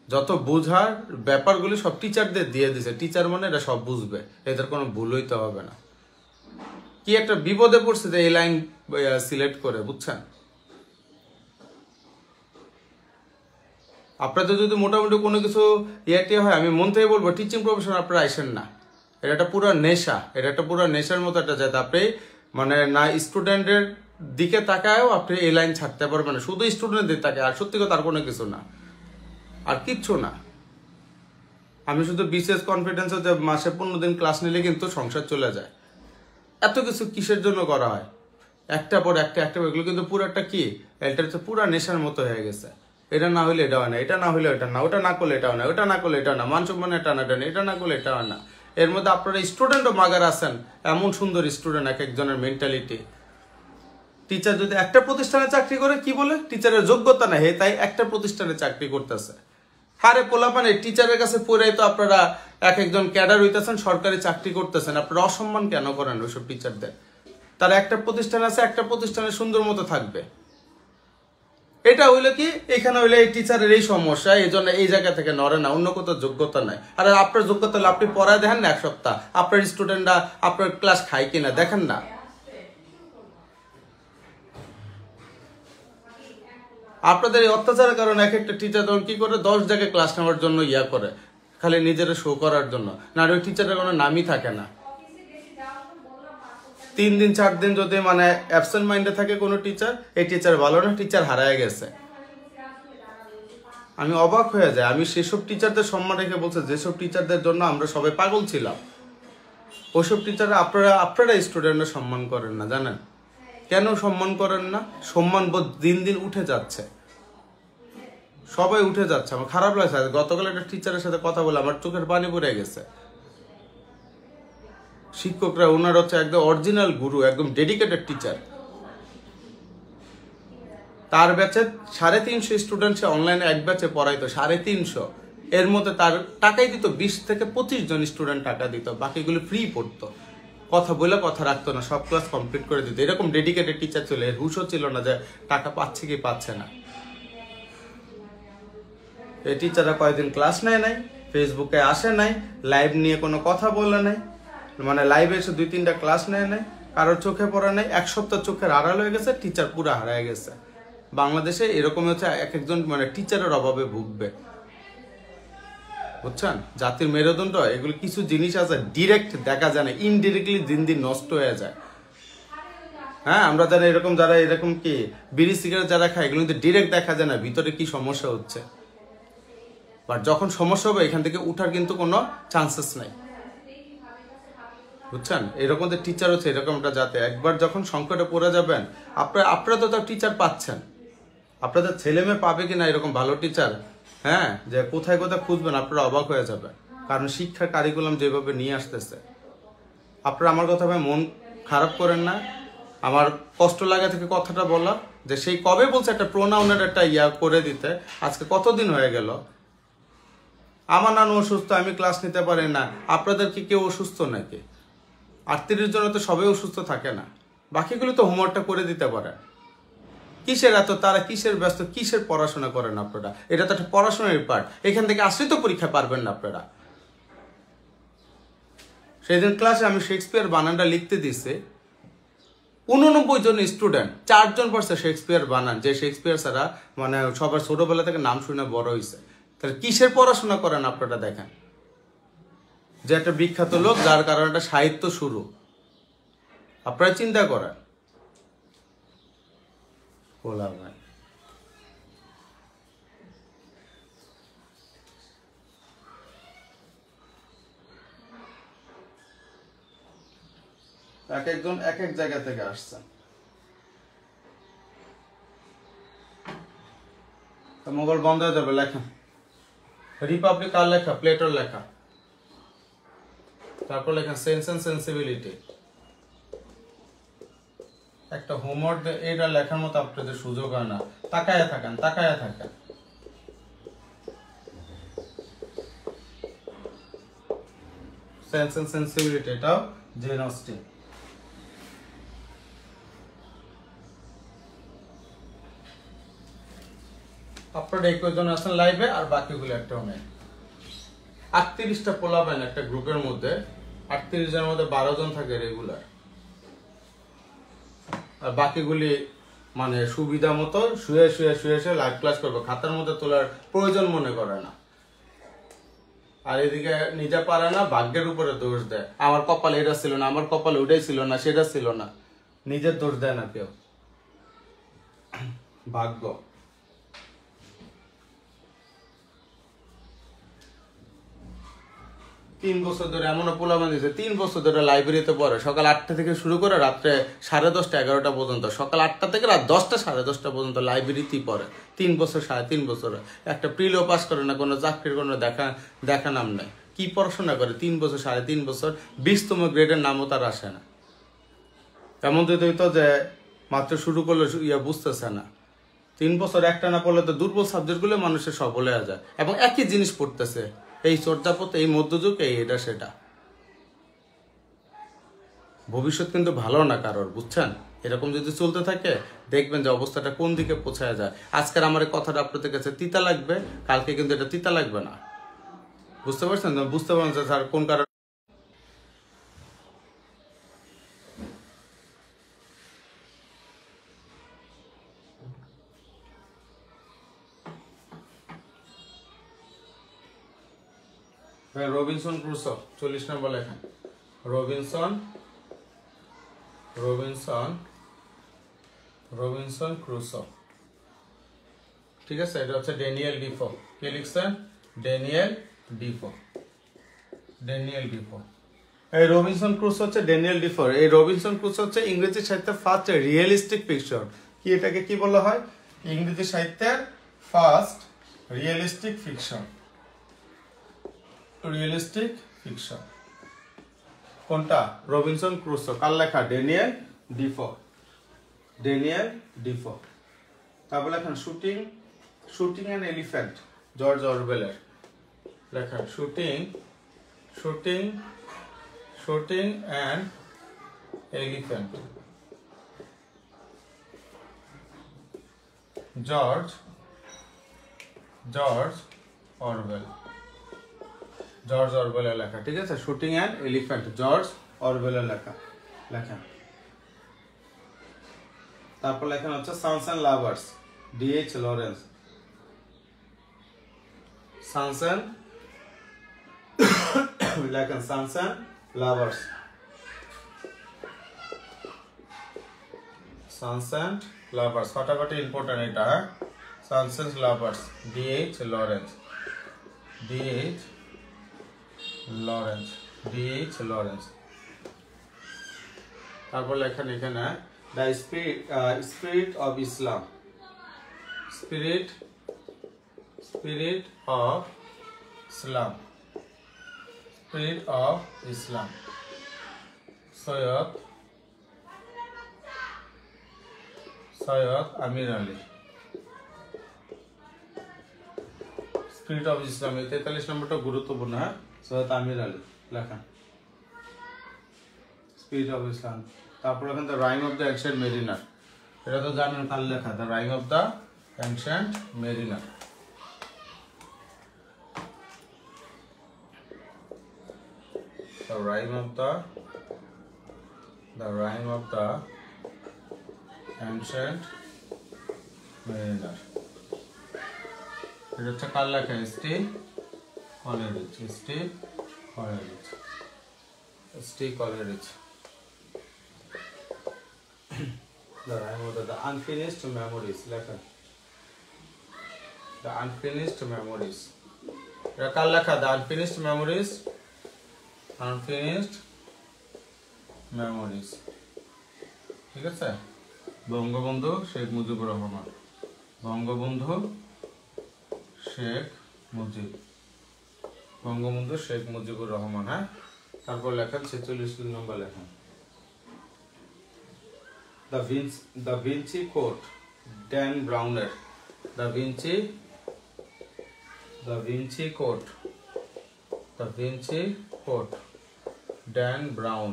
A: যত বোঝার ব্যাপারগুলি সব টিচারদের দিয়ে দিছে। টিচার এরা সব বুঝবে, এদের কোনো ভুল হইতে হবে না। কি একটা বিপদে পড়ছে যে এই লাইন সিলেক্ট করে, বুঝছেন? আপনাদের যদি মোটামুটি কোনো কিছু হয়, আমি মন থেকে বলবো টিচিং প্রফেশন আপনারা আইসেন না। এটা একটা পুরো নেশা, নেশার মতো একটা জায়গা। আপনি না স্টুডেন্টের দিকে তাকায়ও আপনি এই লাইন ছাড়তে পারবেন না, শুধু স্টুডেন্টদের তাকে, আর সত্যি কথা আর কোনো কিছু না। আর কিচ্ছু না। আমি শুধু বিশেষ কনফিডেন্সে যে মাসে 15 দিন ক্লাস নিলে কিন্তু সংসার চলে যায়। এত কিছু কিসের জন্য করা হয়? একটা পর একটা এগুলো কিন্তু পুরো একটা কি, এটা হচ্ছে পুরো নেশার মতো হয়ে গেছে। এটা না হলে এটা হয় না, এটা না হলে এটা না, ওটা না করলে এটা হয় না, ওটা না করলে এটা না, মান সম্মানে টানাটানি, এটা না করলে এটা হয় না। এর মধ্যে আপনারা স্টুডেন্টও মাগার আছেন, এমন সুন্দর স্টুডেন্ট এক একজনের মেন্টালিটি। টিচার যদি একটা প্রতিষ্ঠানে চাকরি করে কি বলে টিচারের যোগ্যতা নাই, তাই একটা প্রতিষ্ঠানে চাকরি করতেছে। হারে পোলাপানে টিচারের কাছে পড়ে তো আপনারা এক একজন ক্যাডার হইতেছেন, সরকারি চাকরি করতেছেন, আপনারা অসম্মান কেন করেন ওইসব টিচারদের? তারা একটা প্রতিষ্ঠান আছে, একটা প্রতিষ্ঠানে সুন্দর মতো থাকবে। এটা হইলো কি, এখানে হইলে এই টিচারের এই সমস্যা, এই জন্য এই জায়গা থেকে নড়ে না, অন্য কোথাও যোগ্যতা নাই। আর আপনার যোগ্যতা হলে আপনি পড়ায় দেখেন না, এক সপ্তাহ আপনার স্টুডেন্টরা আপনার ক্লাস খায় কিনা দেখেন না। আপনাদের এই অত্যাচারের কারণে এক একটা টিচার তখন কি করে 10 জায়গায় ক্লাস নেওয়ার জন্য ইয়া করে, খালি নিজের শো করার জন্য। না ওই টিচারের কোনো নামই থাকে না। 3 দিন 4 দিন যদি মানে অ্যাবসেন্ট মাইন্ডে থাকে কোনো টিচার, এই টিচার ভালো না, টিচার হারায় গেছে। আমি অবাক হয়ে যাই। আমি সেসব টিচারদের সম্মান রেখে বলছি, যেসব টিচারদের জন্য আমরা সবাই পাগল ছিলাম, ওইসব টিচাররা আপনারা স্টুডেন্টরা সম্মান করেন না। জানেন কেন সম্মান করেন না? সম্মান বোধ দিন দিন উঠে যাচ্ছে, সবাই উঠে যাচ্ছে। আমার খারাপ লাগছে। গতকাল একটা টিচারের সাথে কথা বলে আমার চোখের পানি পড়ে গেছে। শিক্ষকরা ওনার হচ্ছে একদম অরিজিনাল গুরু, একদম ডেডিকেটেড টিচার। তার ব্যাচে 350 স্টুডেন্ট সে অনলাইনে এক ব্যাচে পড়াইতো, 350। এর মধ্যে তার টাকাই দিত 20 থেকে 25 জন স্টুডেন্ট টাকা দিত, বাকিগুলো ফ্রি পড়তো। কথা বলে কথা রাখতো না, সব ক্লাস কমপ্লিট করে দিত। এরকম ডেডিকেটেড টিচার ছিল। এর হুশও ছিল না যে টাকা পাচ্ছে কি পাচ্ছে না। এই টিচাররা কয়েকদিন ক্লাস নেয় নাই, ফেসবুকে আসে নাই, লাইভ নিয়ে কোনো কথা বলে নাই, মানে লাইভে এসে 2-3টা ক্লাস নেয় নাই, কারোর চোখে পড়া নাই। 1 সপ্তাহ চোখের আড়াল হয়ে গেছে, টিচার পুরো হারায় গেছে। বাংলাদেশে এরকম হচ্ছে, এক একজন মানে টিচারের অভাবে ভুগবে, বুঝছেন? জাতির মেরুদণ্ড এগুলো কিছু জিনিস আছে ডিরেক্ট দেখা যায় না, ইনডিরেক্টলি দিন দিন নষ্ট হয়ে যায়। হ্যাঁ, আমরা যারা এরকম কি বিড়ি সিগারেট যারা খায়, এগুলো কিন্তু ডিরেক্ট দেখা যায় না ভিতরে কি সমস্যা হচ্ছে। বাট যখন সমস্যা হবে এখান থেকে উঠার কিন্তু কোনো চান্সেস নাই, বুঝছেন? এরকম যে টিচার হচ্ছে এরকম একটা জাতি, একবার যখন সংকটে পড়ে যাবেন, আপনারা তো টিচার পাচ্ছেন, আপনাদের ছেলে মেয়ে পাবে কিনা এরকম ভালো টিচার, হ্যাঁ, যে কোথায় কোথায় খুঁজবেন আপনারা অবাক হয়ে যাবেন। কারণ শিক্ষার কারিকুলাম যেভাবে নিয়ে আসতেছে, আপনারা আমার কথা ভাই মন খারাপ করেন না। আমার কষ্ট লাগা থেকে কথাটা বলা, যে সেই কবে বলছে একটা প্রোনাউনের একটা ইয়া করে দিতে, আজকে কতদিন হয়ে গেল। আমার নানু অসুস্থ, আমি ক্লাস নিতে পারি না, আপনাদের কি কেউ অসুস্থ নাকি? 38 জন তো সবাই অসুস্থ থাকে না, বাকিগুলো তো হোমওয়ার্কটা করে দিতে পারে। কিসের এত তারা, কিসের ব্যস্ত, কিসের পড়াশোনা করেন আপনারা? এটা তো একটা পড়াশোনার পার্ট। এখান থেকে আসলে তো পরীক্ষা পারবেন না আপনারা। সেদিন ক্লাসে আমি শেক্সপিয়ার বানানটা লিখতে দিছি, 89 জন স্টুডেন্ট, 4 জন পড়ছে শেক্সপিয়ার বানান, যে শেক্সপিয়ার ছাড়া মানে সবার ছোটবেলা থেকে নাম শুনে বড় হয়েছে। তাহলে কিসের পড়াশোনা করেন আপনারা? দেখেন যে একটা বিখ্যাত লোক, যার কারণে একটা সাহিত্য শুরু, আপনারা চিন্তা করেন। বলা ভাই এক একজন এক এক জায়গা থেকে আসছেন। তো মোবাইল বন্ধ হয়ে যাবে। লেখেন রিপাবলিক কার লেখা? প্লেটোর লেখা। তারপর লেখেন সেন্স এন্ড সেন্সিবিলিটি। একটা হোমওয়ার্ক এটা লেখার মতো আপনাদের সুযোগ হয় না। তাকায়া থাকেন। সেন্স এন্ড সেন্সিবিলিটি, এটাও জেন অস্টিন। আপনারা 21 জন আছেন লাইভে, আর বাকিগুলো একটাও নেই। 38টা পোলাবেন একটা গ্রুপের মধ্যে, 38 জনের মধ্যে 12 জন থাকে রেগুলার, আর বাকিগুলি মানে সুবিধা মতো শুয়ে লাইভ ক্লাস করবে, খাতার মধ্যে তোলার প্রয়োজন মনে করে না। আর এদিকে নিজে পারে না, ভাগ্যের উপরে দোষ দেয়। আমার কপালে এটা ছিল না, আমার কপালে ওটাই ছিল না, সেটা ছিল না। নিজের দোষ দেয় না কেউ, ভাগ্য। 3 বছর ধরে এমনও পোলাপান দিয়েছে 3 বছর ধরে লাইব্রেরিতে পড়ে, সকাল 8টা থেকে শুরু করে রাত্রে 10:30 11টা পর্যন্ত, সকাল 8টা থেকে রাত 10টা 10:30 পর্যন্ত লাইব্রেরিতেই পড়ে। 3 বছর 3.5 বছর একটা প্রিলিও পাস করে না, কোনো চাকরির কোনো দেখা নাম নাই। কি পড়াশোনা করে 3 বছর 3.5 বছর, 20তম গ্রেডের নামও তার আসে না। এমন তো হইতো যে মাত্র শুরু করলে বুঝতেছে না। 3 বছর একটা না পড়লে তো দুর্বল সাবজেক্টগুলো মানুষের সব হয়ে যায়, এবং একই জিনিস পড়তেছে, এই চর্যাপদ, এই মধ্যযুগ, এই এটা সেটা। ভবিষ্যৎ কিন্তু ভালো না কারোর, বুঝছেন? এরকম যদি চলতে থাকে দেখবেন যে অবস্থাটা কোন দিকে পৌঁছায় যায়। আজকের আমার এই কথাটা আপনাদের কাছে তিতা লাগবে, কালকে কিন্তু এটা তিতা লাগবে না। বুঝতে পারছেন? বুঝতে পারছেন যে স্যার কোন কারণে রবিনসন ক্রুসো 40 নম্বর লেখেন। রবিনসন ক্রুসো, ঠিক আছে? এটা হচ্ছে ড্যানিয়েল ডিফো। কে লিখছেন? Daniel Defoe. এই রবিনসন ক্রুসো হচ্ছে ড্যানিয়েল ডিফোর। এই রবিনসন ক্রুসো হচ্ছে ইংরেজি সাহিত্যের ফার্স্ট রিয়েলিস্টিক ফিকশন। কি এটাকে কি বলা হয়? ইংরেজি সাহিত্যের ফার্স্ট রিয়েলিস্টিক ফিকশন। কোনটা? Robinson Crusoe. কার লেখা? Daniel Defoe. তারপর লেখেন শুটিং অ্যান এলিফ্যান্ট, জর্জ অরওয়েলের লেখা। শুটিং অ্যান এলিফ্যান্ট, জর্জ অরওয়েলের লেখা, ঠিক আছে? শুটিং অ্যান এলিফ্যান্ট, জর্জ অরওয়েলের লেখা। তারপর লেখেন হচ্ছে sons and lovers, D.H. Lawrence. লেখেন সানস অ্যান্ড লাভার্স, ফাটাফাটি ইম্পর্টেন্ট এটা, হ্যাঁ? Sons and lovers, D.H. Lawrence. তারপর লেখেন এখানে the spirit of Islam, spirit of Islam, Syed Ameer Ali. Spirit of ইসলাম, 43 নম্বরটা গুরুত্বপূর্ণ, হ্যাঁ? সৈয়দ আমির আলী লেখা স্পিরিট অফ ইসলাম। তারপর এখানে the rhyme of the ancient mariner, এটা তো জানেন কার লেখা? The rhyme of the ancient mariner. The rhyme of the ancient mariner, এটা হচ্ছে কার লেখা? S T. কলেরিজ। The rhyme of the unfinished memories লেখা, the unfinished memories, এটা কার লেখা? The unfinished memories, ঠিক আছে? বঙ্গবন্ধু শেখ মুজিবুর রহমান, বঙ্গবন্ধু শেখ মুজিবুর রহমান, হ্যাঁ? তারপর লেখেন 46 নম্বর লেখেন দ্য ভিঞ্চি কোড, ড্যান ব্রাউনের। Da Vinci code, Dan Brown.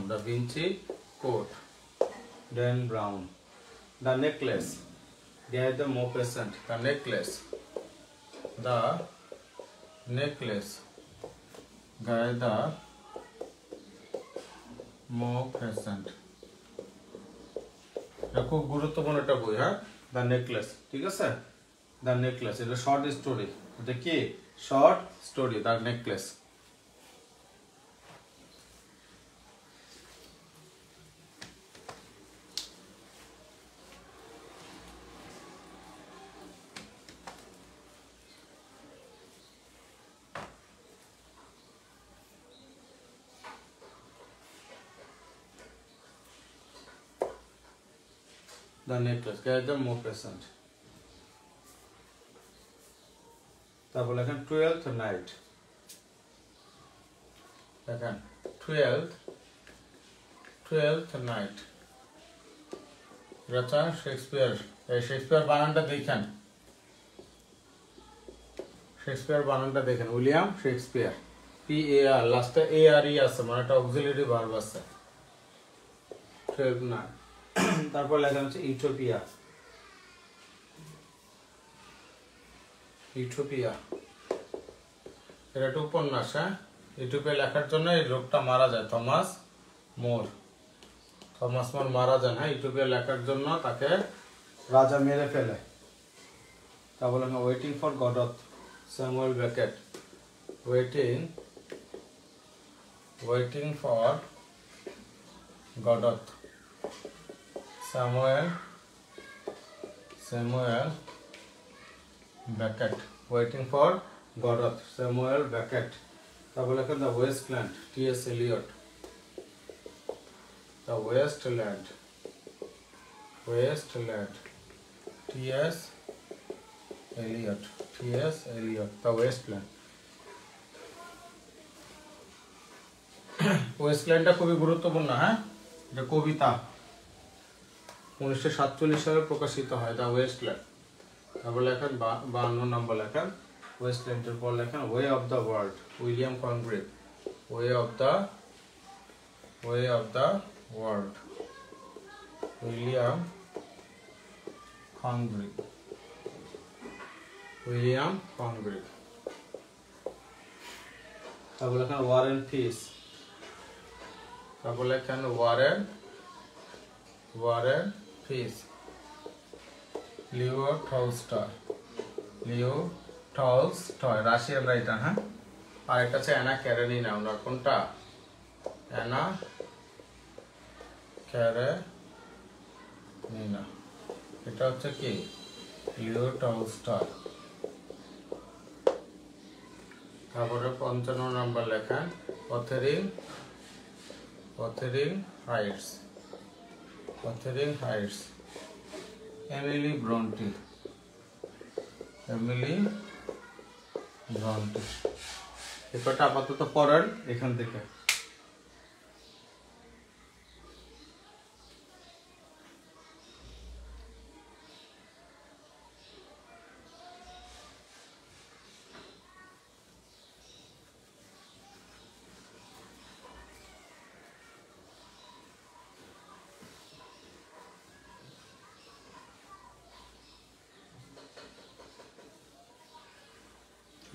A: Da Vinci code, Dan Brown. The necklace, Guy the Maupassant, the necklace, Guy the Maupassant, এটা খুব গুরুত্বপূর্ণ একটা বই, হ্যাঁ? দ্য নেকলেস, ঠিক আছে? দ্য নেকলেস, এটা শর্ট স্টোরি, এটা কি? Short story, the necklace. the necklace. Get them more present. তারপর লেখেন 12th night. লেখেন 12th night. এটা শেক্সপিয়ার। এই শেক্সপিয়ার বানানটা দেখেন। শেক্সপিয়ার বানানটা দেখেন। William Shakespeare. PAR লাস্টে ARE আছে, মানে একটা অক্সিলারি ভার্ব আছে। 12th night। তারপর লেখা হচ্ছে ইউটোপিয়া। ইউটোপিয়া এটা একটা উপন্যাস। হ্যাঁ, ইউটোপিয়া লেখার জন্য এই লোকটা মারা যায়, থমাস মোর মারা যান। হ্যাঁ, ইউটোপিয়া লেখার জন্য তাকে রাজা মেরে ফেলে। তা বলে waiting for Godot, Samuel Beckett. Waiting for Godot, Samuel Beckett. Waiting for Godot, Samuel Beckett. তারপর লেখেন the wasteland, T.S. Eliot। The Wasteland, T.S. Eliot, The Wasteland। ওয়েস্টল্যান্ডটা খুবই গুরুত্বপূর্ণ। হ্যাঁ, এটা কবিতা 1947 সালে প্রকাশিত হয়, দ্য ওয়েস্টল্যান্ড। তারপর লেখেন 52 নম্বর লেখেন ওয়েস্টল্যান্ডের পর লেখেন way of the world, William Congreve. Way of the world, William Congreve. তারপর লেখেন ওয়ার এন্ড পিস। তারপর লেখেন war and peace, Leo Tolstoy, Russian writer. হ্যাঁ, আর এটা হচ্ছে অ্যানা ক্যারেনিনা। ওনার কোনটা? Anna Karenina. এটা হচ্ছে কি? Leo Tolstoy. তারপরে 55 নম্বর লেখেন অথেরিং হাইটস, এমিলি ব্রন্টি। এই কটা আপাতত পড়েন এখান থেকে।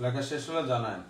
A: লেখা শেষ হলে জানায়।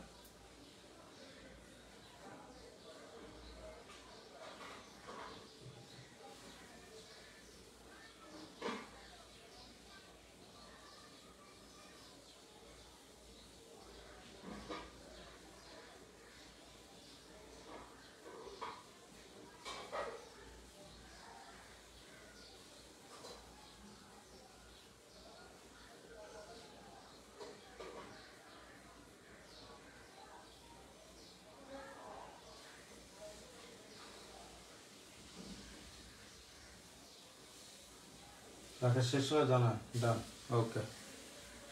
A: লেখা শেষ হলে জানায়। ডান, ওকে।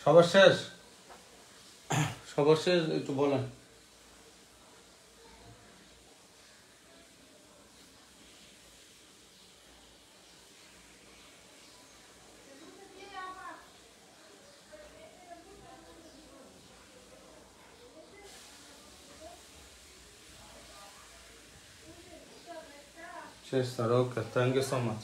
A: সবার শেষ একটু বলেন। শেষ sir, okay, thank you so much.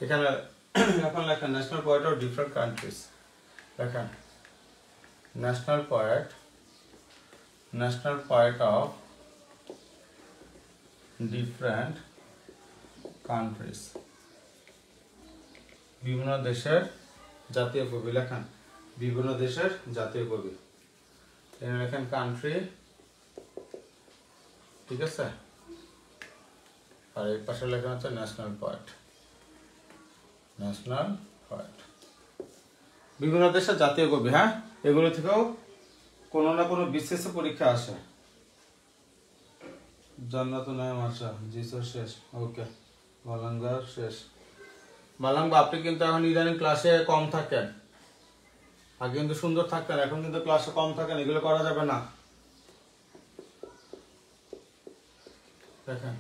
A: এখানে এখন লেখেন national poet of different countries. লেখেন national poet of different countries, বিভিন্ন দেশের জাতীয় কবি। লেখেন বিভিন্ন দেশের জাতীয় কবি। এখানে লেখেন কান্ট্রি, ঠিক আছে, আর এই পাশে লেখা হচ্ছে ন্যাশনাল পার্ট, ন্যাশনাল পার্ট। বিভিন্ন দেশের জাতীয় কবি, হ্যাঁ, এগুলো থেকেও কোনো না কোনো বিশেষ পরীক্ষা আসে। জান্নাতুন নাইম আশা, জি স্যার শেষ, ওকে। মালাঙ্গার শেষ। মালাঙ্গা, আপনি কিন্তু এখন ইদানিং ক্লাসে কম থাকেন, আগে কিন্তু সুন্দর থাকতেন, এখন কিন্তু ক্লাসে কম থাকেন, এগুলো করা যাবে না। দেখেন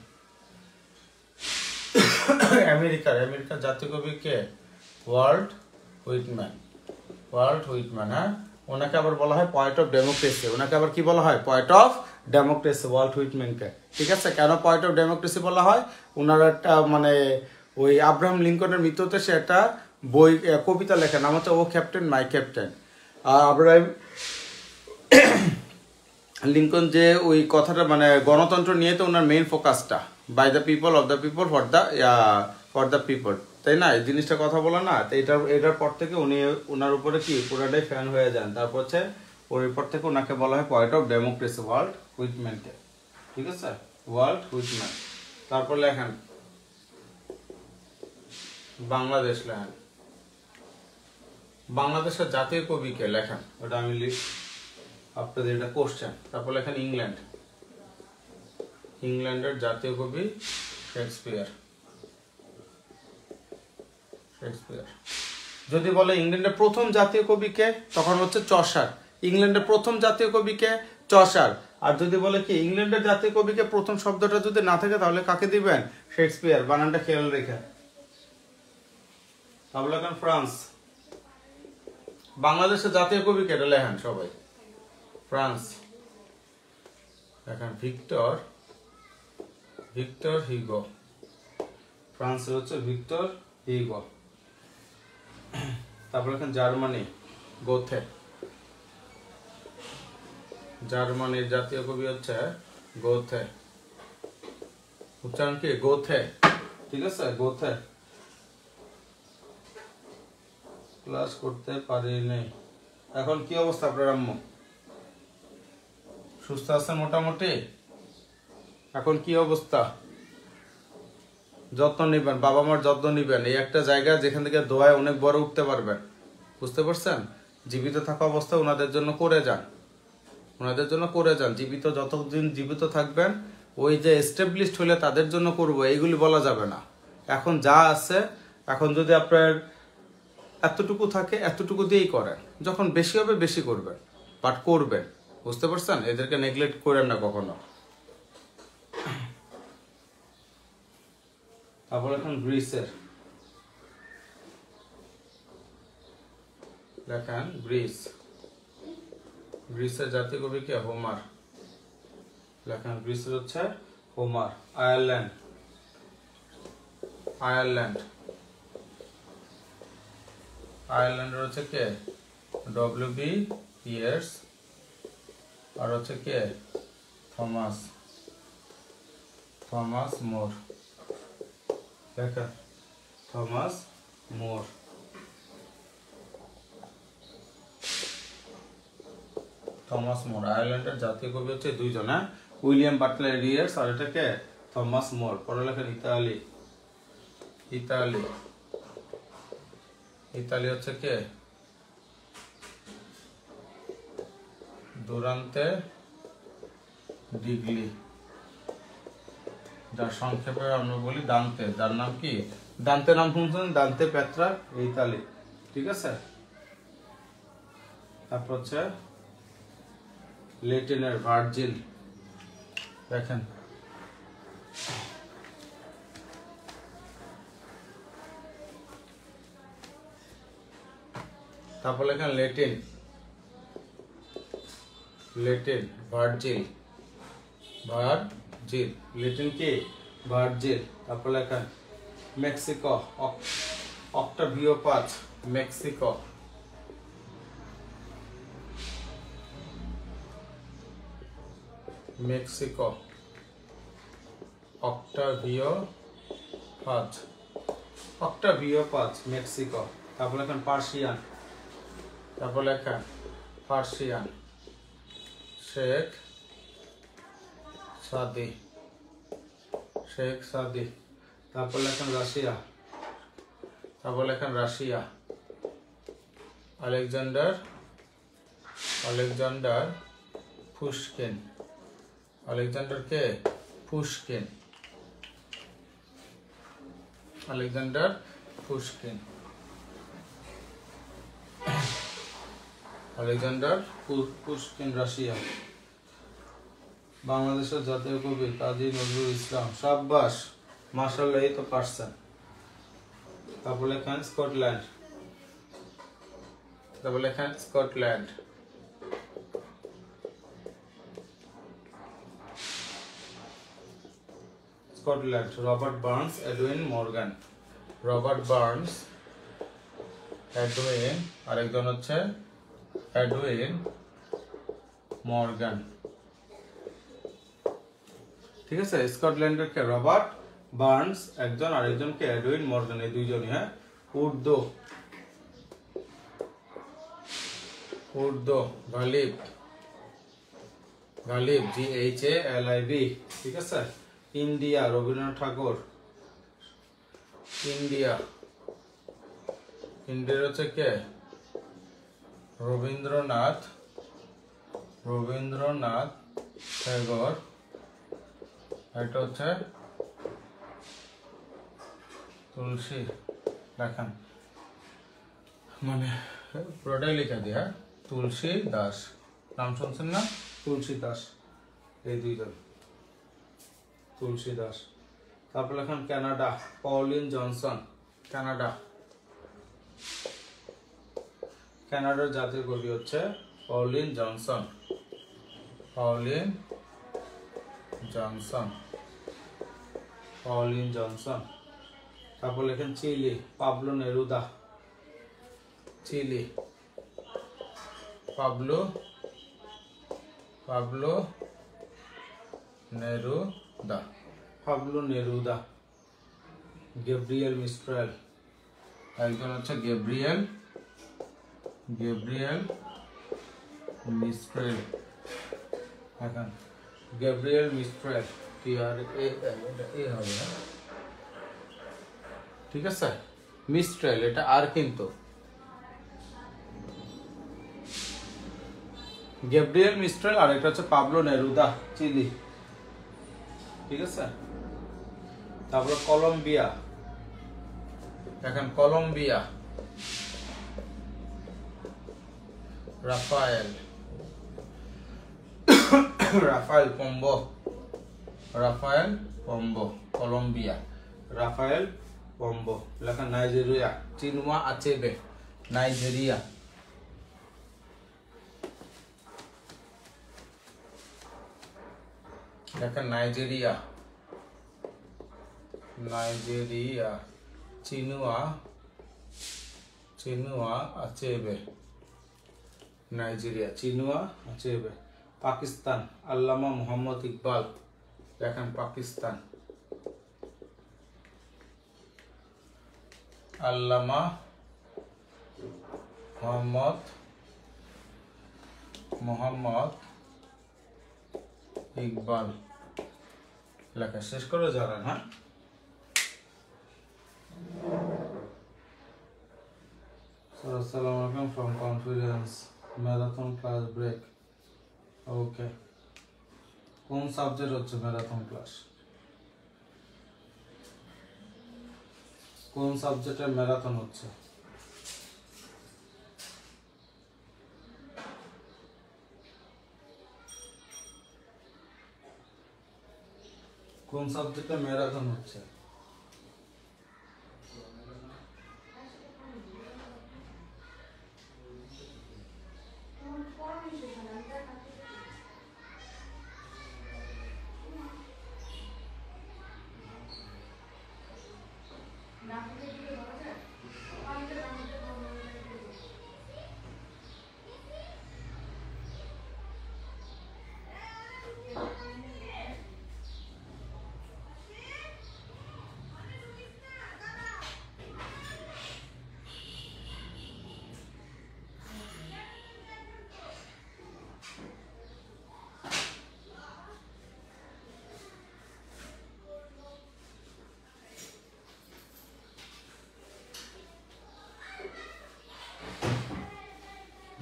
A: আমেরিকার জাতীয় কবি কে? ওয়াল্ট হুইটম্যান, ওয়াল্ট হুইটম্যান, হ্যাঁ, ওনাকে আবার বলা হয় পয়েন্ট অফ ডেমোক্রেসি, ওনাকে আবার কি বলা হয়? পয়েন্ট অফ ডেমোক্রেসি, ওয়াল্ট হুইটম্যানকে, ঠিক আছে। কেন পয়েন্ট অফ ডেমোক্রেসি বলা হয়? ওনার একটা মানে ওই আব্রাহাম লিঙ্কনের মৃত্যুতে সে একটা বই কবিতা লেখা, নাম হচ্ছে ও ক্যাপ্টেন মাই ক্যাপ্টেন। আর আব্রাহাম লিঙ্কন যে ওই কথাটা মানে গণতন্ত্র নিয়ে তো ওনার মেইন ফোকাসটা, by the people, of the people, for the people, তাই না? এই জিনিসটা কথা বলা না, তো এটার পর থেকে উনি ওনার উপরে কি পুরাটাই ফ্যান হয়ে যান। তারপর হচ্ছে ওর পর থেকে ওনাকে বলা হয় পয়েন্ট অফ ডেমোক্রেসি, ওয়াল্ট হুইটম্যানকে, ঠিক আছে, ওয়াল্ট হুইটম্যান। তারপর লেখেন বাংলাদেশ, লেখেন বাংলাদেশের জাতীয় কবিকে, লেখেন ওটা আমি আপনাদের এটা কোশ্চেন। তারপর লেখেন ইংল্যান্ড, ইংল্যান্ডের জাতীয় কবি শেক্সপিয়ার, শেক্সপিয়ার। যদি বলে ইংল্যান্ডের প্রথম জাতীয় কবিকে, তখন হচ্ছে চসার। ইংল্যান্ডের প্রথম জাতীয় কবিকে? চসার। আর যদি বলে কি ইংল্যান্ডের জাতীয় কবিকে, প্রথম শব্দটা যদি না থাকে তাহলে কাকে দিবেন? শেক্সপিয়ার, বানানটা খেয়াল রেখে। তারপর লেখেন ফ্রান্স, বাংলাদেশের জাতীয় কবিকে এটা লেখেন সবাই, ফ্রান্স। দেখেন ভিক্টর, ভিক্টর হিগো, ফ্রান্সের হচ্ছে ভিক্টর হিগো। তারপর এখানে জার্মানি, গোথে, জার্মানির জাতীয় কবি হচ্ছে গোথে, উচ্চারণ কি? গোথে, ঠিক আছে, গোথে। ক্লাস করতে পারিনি, এখন কি অবস্থা আপনার আম্মু? সুস্থ আছেন মোটামুটি? এখন কি অবস্থা? যত্ন নিবেন, বাবা মার যত্ন নিবেন। এই একটা জায়গা যেখান থেকে দোয়ায় অনেক বড় উঠতে পারবেন, বুঝতে পারছেন? জীবিত থাকা অবস্থায় ওনাদের জন্য করে যান, ওনাদের জন্য করে যান। জীবিত যতদিন জীবিত থাকবেন, ওই যে এস্টাবলিশড হলে তাদের জন্য করবো এইগুলি বলা যাবে না। এখন যা আছে, এখন যদি আপনার এতটুকু থাকে এতটুকু দিয়েই করেন, যখন বেশি হবে বেশি করবেন, বাট করবেন, বুঝতে পারছেন? এদেরকে নেগলেক্ট করেন না কখনো। তারপর এখন গ্রিসের, দেখেন গ্রিস, গ্রিসের জাতীয় কবি কে? হোমার, লেখেন গ্রিসের হচ্ছে হোমার। আয়ারল্যান্ড, আয়ারল্যান্ড, আয়ারল্যান্ডের হচ্ছে কে? ডব্লিউ.বি. পিয়ার্স, আর হচ্ছে কে? থমাস, থমাস মোর, দেখেন থমাস মোর। থমাস মোর আয়ারল্যান্ডের জাতীয় কবি হচ্ছে দুইজন, হ্যাঁ, উইলিয়াম বাটলার এরিয়ার্স আর এটাকে থমাস মোর। পরে লেখেন ইতালি, ইতালি, ইতালি হচ্ছে কে? দুরান্তে ডিগলি, যার সংক্ষেপে আমরা বলি দান্তে, যার নাম কি? দান্তে নাম শুনছেন? দান্তে পেত্রার, ইতালি, ঠিক আছে। তারপর হচ্ছে লেটিনের ভার্জিল, দেখেন তারপর লেখেন Latin, Latin Virgil, Virgil, Latin কি? ভার্জিল। তারপর লেখেন Mexico, Octavio Paz, Mexico. Mexico, Octavio Paz, Octavio Paz, Mexico. তারপর লেখেন পার্সিয়ান, তারপর লেখেন পার্সিয়ান, শেখ সাদি, শেখ সাদি। তারপর লেখেন রাশিয়া, তারপর লেখেন Russia, Alexander, Alexander Pushkin, Alexander কে? Pushkin, Alexander Pushkin, Alexander Pushkin Russia. বাংলাদেশের জাতীয় কবি কাজী নজরুল ইসলাম। সাব্বাস, মাশাআল্লাহ, এই তো পারছেন। তারপর লেখেন স্কটল্যান্ড, তারপর লেখেন Scotland, Scotland. Robert Burns, Edwin Morgan, Robert Burns, Edwin, আরেকজন হচ্ছে এডউইন মর্গান। ঠিক আছে, স্কটল্যান্ডের কে? রবার্ট বার্নস একজন, আরেকজন কে? এডউইন মর্গান, এই দুইজনই। হ্যাঁ, উর্দু, উর্দু গালিব, গালিব, GHALIB। ঠিক আছে। ইন্ডিয়া, রবীন্দ্রনাথ ঠাকুর, ইন্ডিয়া, ইন্ডিয়ার হচ্ছে কে? রবীন্দ্রনাথ, রবীন্দ্রনাথ ঠাকুর। এটা হচ্ছে তুলসী, লেখান মানে পুরোটাই লিখে দিই। হ্যাঁ, তুলসী দাস, নাম শুনছেন না? তুলসী দাস, এই দুইজন, তুলসী দাস। তারপর লেখান কানাডা, পলিন জনসন, কানাডা, কানাডার জাতীয় কবি হচ্ছে Pauline Johnson, Pauline Johnson, Pauline Johnson. তারপর লেখেন Chile, Pablo Neruda, Chile, Pablo, Pablo Neruda, Pablo Neruda. Gabriela Mistral, একজন হচ্ছে গ্যাব্রিয়েল, গ্যাব্রিয়েল মিস্ট্রেল। এখন গ্যাব্রিয়েল মিস্ট্রেল, TRAL হবে না? ঠিক আছে, মিস্ট্রেল, এটা আর কিন্তু গ্যাব্রিয়েল মিস্ট্রেল, আর এটা হচ্ছে পাবলো নেরুদা, চিলি। ঠিক আছে। তারপর কলম্বিয়া, এখন Colombia, Rafael, Rafael Pombo, Rafael Pombo, Colombia, Rafael Pombo. লেখা নাইজেরিয়া, চিনুয়া আচেবে, নাইজেরিয়া, লেখা Nigeria, Nigeria, Chinua, Chinua Achebe, Nigeria, Chinua Achebe. Pakistan, Allama Muhammad Iqbal, দেখেন পাকিস্তান, আল্লামা মোহাম্মদ ইকবাল। লেখা শেষ করে জানান। হ্যাঁ, আসসালামু আলাইকুম from conference marathon class break. ওকে, কোন সাবজেক্ট হচ্ছে ম্যারাথন ক্লাস? কোন সাবজেক্টের ম্যারাথন হচ্ছে? কোন সাবজেক্টে ম্যারাথন হচ্ছে?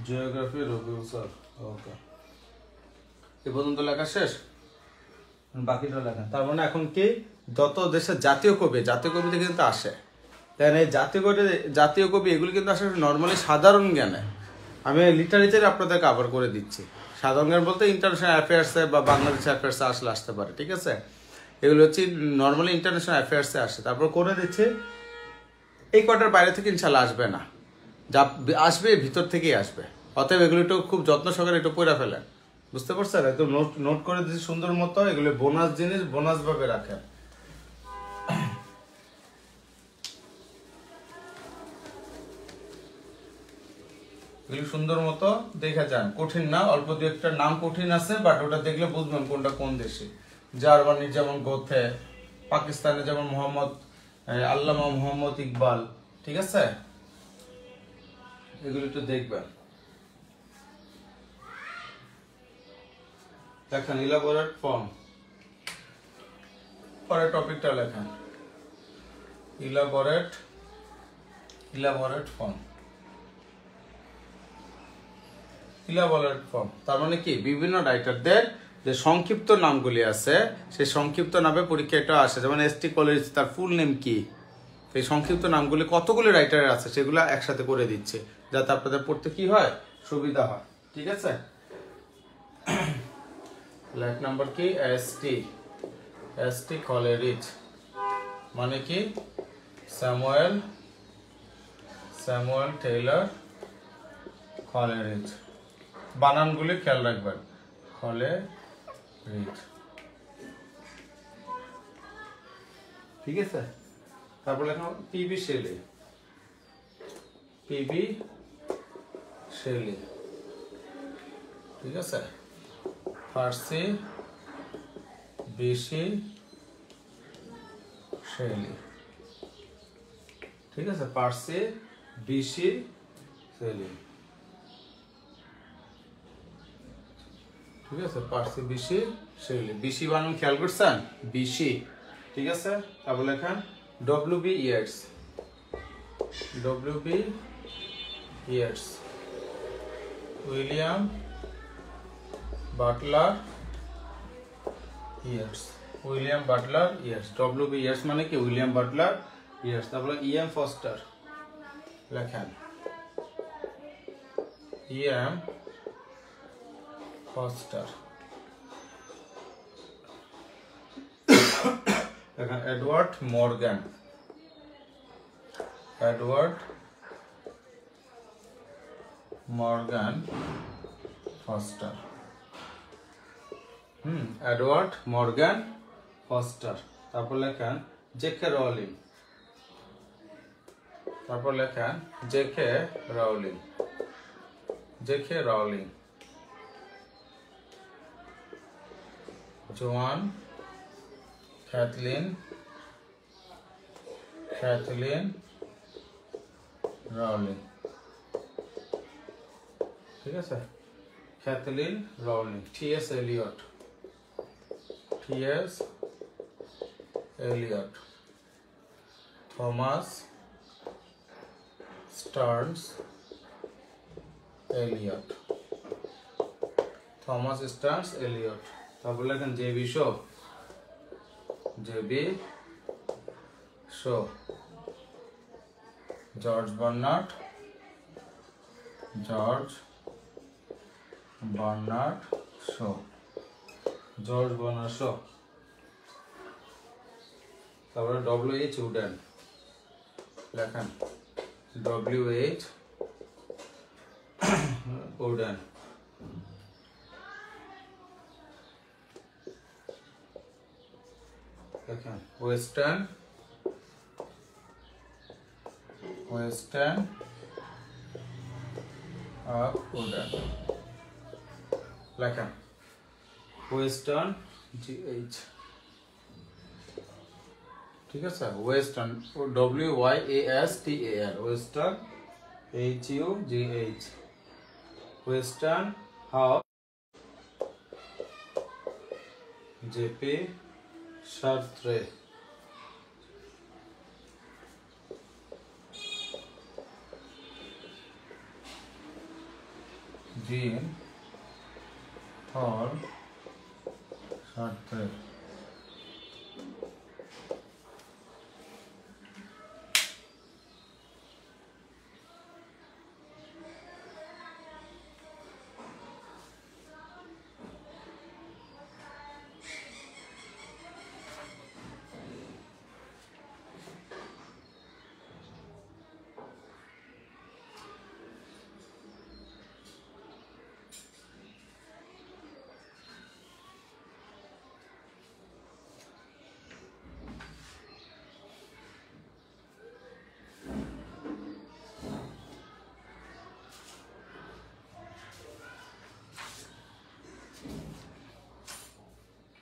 A: Geography Rabiul sir. ওকে, এ পর্যন্ত লেখা শেষ, বাকিটা লেখা। তার মানে এখন কি যত দেশের জাতীয় কবিতা কিন্তু আসে, তাই না? এই জাতীয় কবি এগুলি কিন্তু আসলে নর্মালি সাধারণ জ্ঞানে, আমি লিটারেচারে আপনাদের কভার করে দিচ্ছি। সাধারণ জ্ঞান বলতে ইন্টারন্যাশনাল অ্যাফেয়ার্সে বা বাংলাদেশ অ্যাফেয়ার্সে আসতে পারে, ঠিক আছে? এগুলো হচ্ছে নর্মালি ইন্টারন্যাশনাল অ্যাফেয়ার্সে আসে। তারপর করে দিচ্ছে এই কটার বাইরে থেকে ইনশাল্লাহ আসবে না, যা আসবে ভিতর থেকেই আসবে। অতএব এগুলো একটু খুব যত্ন সহকারে একটু পড়ে ফেলেন, বুঝতে পারছেন? একদম নোট করে দিচ্ছি সুন্দর মতো। এগুলো বোনাস জিনিস, বোনাস ভাবে রাখেন। এগুলো সুন্দর মতো দেখে যান, কঠিন না, অল্প দু একটা নাম কঠিন আছে, বাট ওটা দেখলে বুঝবেন কোনটা কোন দেশে। জার্মানির যেমন গোথে, পাকিস্তানে যেমন আল্লামা মোহাম্মদ ইকবাল, ঠিক আছে? এগুলো একটু দেখবেন। লেখেন ইলাবোরেট ফর্ম, পরে টপিকটা লেখেন ইলাবোরেট ফর্ম। ইলাবোরেট ফর্ম তার মানে কি, বিভিন্ন রাইটারদের যে সংক্ষিপ্ত নামগুলি আছে সেই সংক্ষিপ্ত নামে পরীক্ষাটা আসে। যেমন এসটি কলেজ, তার ফুল নেম কি, এই সংক্ষিপ্ত নামগুলি কতগুলি রাইটারের আছে সেগুলো একসাথে করে দিচ্ছে, যাতে আপনাদের পড়তে কি হয়, সুবিধা হয়, ঠিক আছে? লাইক নাম্বার কি, এসটি কলেরিজ মানে কি স্যামুয়েল টেইলর কলেরিজ। বানানগুলি খেয়াল রাখবেন, কলেরিজ, ঠিক আছে? তারপরে এখন পিবি শেলি, ঠিক আছে? ফার্সি বিশি শেলি, ঠিক আছে? পার্সি বিশি শেলি, ঠিক আছে? পার্সি বিশি শেলি, বিশি বানান খেয়াল করছেন, বিশি, ঠিক আছে? তারপর লেখেন W B. Yeats, William Butler Yeats, W B. Yeats মানে কি উইলিয়াম বাটলার ইয়েটস। তারপরে E.M. ফস্টার লেখেন, E.M. ফস্টার। লেখেন Edward Morgan foster, Edward Morgan foster. তারপর লেখেন জেকে রাউলিং, জোয়ান ক্যাথলিন রাউলিং, ঠিক আছে? Kathleen Rowling. T.S. Elliot, Thomas স্টার্নস Elliot. তারপর লেখেন JB. Show, George Bernard show. তারপরে W.H. উডেন লেখেন, W.H. উডেন। দেখেন ওয়েস্টার্ন অফ উডেন লেখেন, ওয়েস্টার্ন GH, ঠিক আছে? Western WYASTAN, western HUGH, western half JP Sartre, দিন ফল স্বার্থে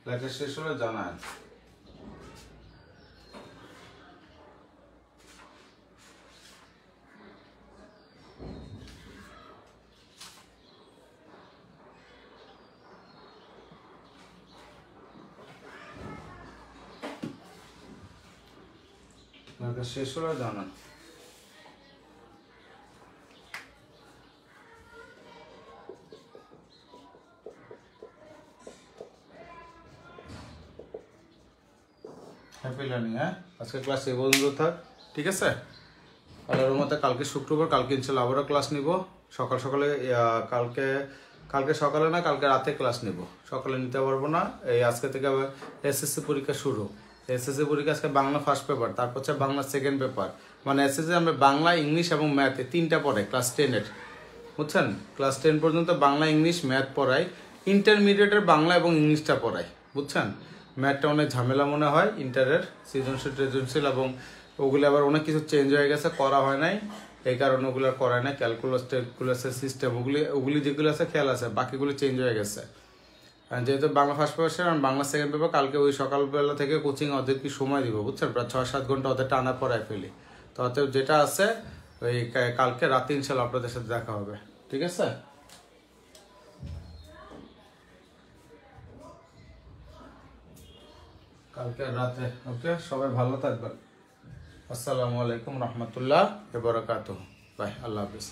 A: লেখা শেষ হলে জানায়। লেখা শেষ হলে জানান। Happy learning. আজকে ক্লাস এই পর্যন্ত থাক, ঠিক আছে? আল্লাহর রহমতে কালকে শুক্রবার, কালকে ইনশাল্লাহ আবারও ক্লাস নিব সকালে। কালকে সকালে না, কালকে রাতে ক্লাস নিব। সকালে নিতে পারবো না, এই আজকে থেকে আবার এসএসসি পরীক্ষা শুরু। এসএসসি পরীক্ষা আজকে বাংলা ফার্স্ট পেপার, তারপর হচ্ছে বাংলা সেকেন্ড পেপার। মানে এসএসসি আমরা বাংলা, ইংলিশ এবং ম্যাথে 3টা পড়াই ক্লাস 10-এর, বুঝছেন? ক্লাস 10 পর্যন্ত বাংলা, ইংলিশ, ম্যাথ পড়াই। ইন্টারমিডিয়েটের বাংলা এবং ইংলিশটা পড়াই, বুঝছেন? ম্যাথটা অনেক ঝামেলা মনে হয় ইন্টারের, সৃজনশীল এবং ওগুলো আবার অনেক কিছু চেঞ্জ হয়ে গেছে, করা হয় নাই, এই কারণে ওগুলো করায় নাই। ক্যালকুলাসের সিস্টেম ওগুলি যেগুলো আছে খেয়াল আছে, বাকিগুলো চেঞ্জ হয়ে গেছে। যেহেতু বাংলা ফার্স্ট পেপার আর বাংলা সেকেন্ড পেপার, কালকে ওই সকালবেলা থেকে কোচিং ওদের কি সময় দিব, বুঝছেন? প্রায় 6-7 ঘন্টা ওদের টানা পড়ায় ফেলি। তো অতএব যেটা আছে ওই কালকে রাতে ইনশাল্লাহ আপনাদের সাথে দেখা হবে, ঠিক আছে? কালকে রাতে। ওকে, সবাই ভালো থাকবেন। আসসালামু আলাইকুম রহমতুল্লাহ ওয়া বারাকাতুহু। বাই, আল্লাহ হাফিজ।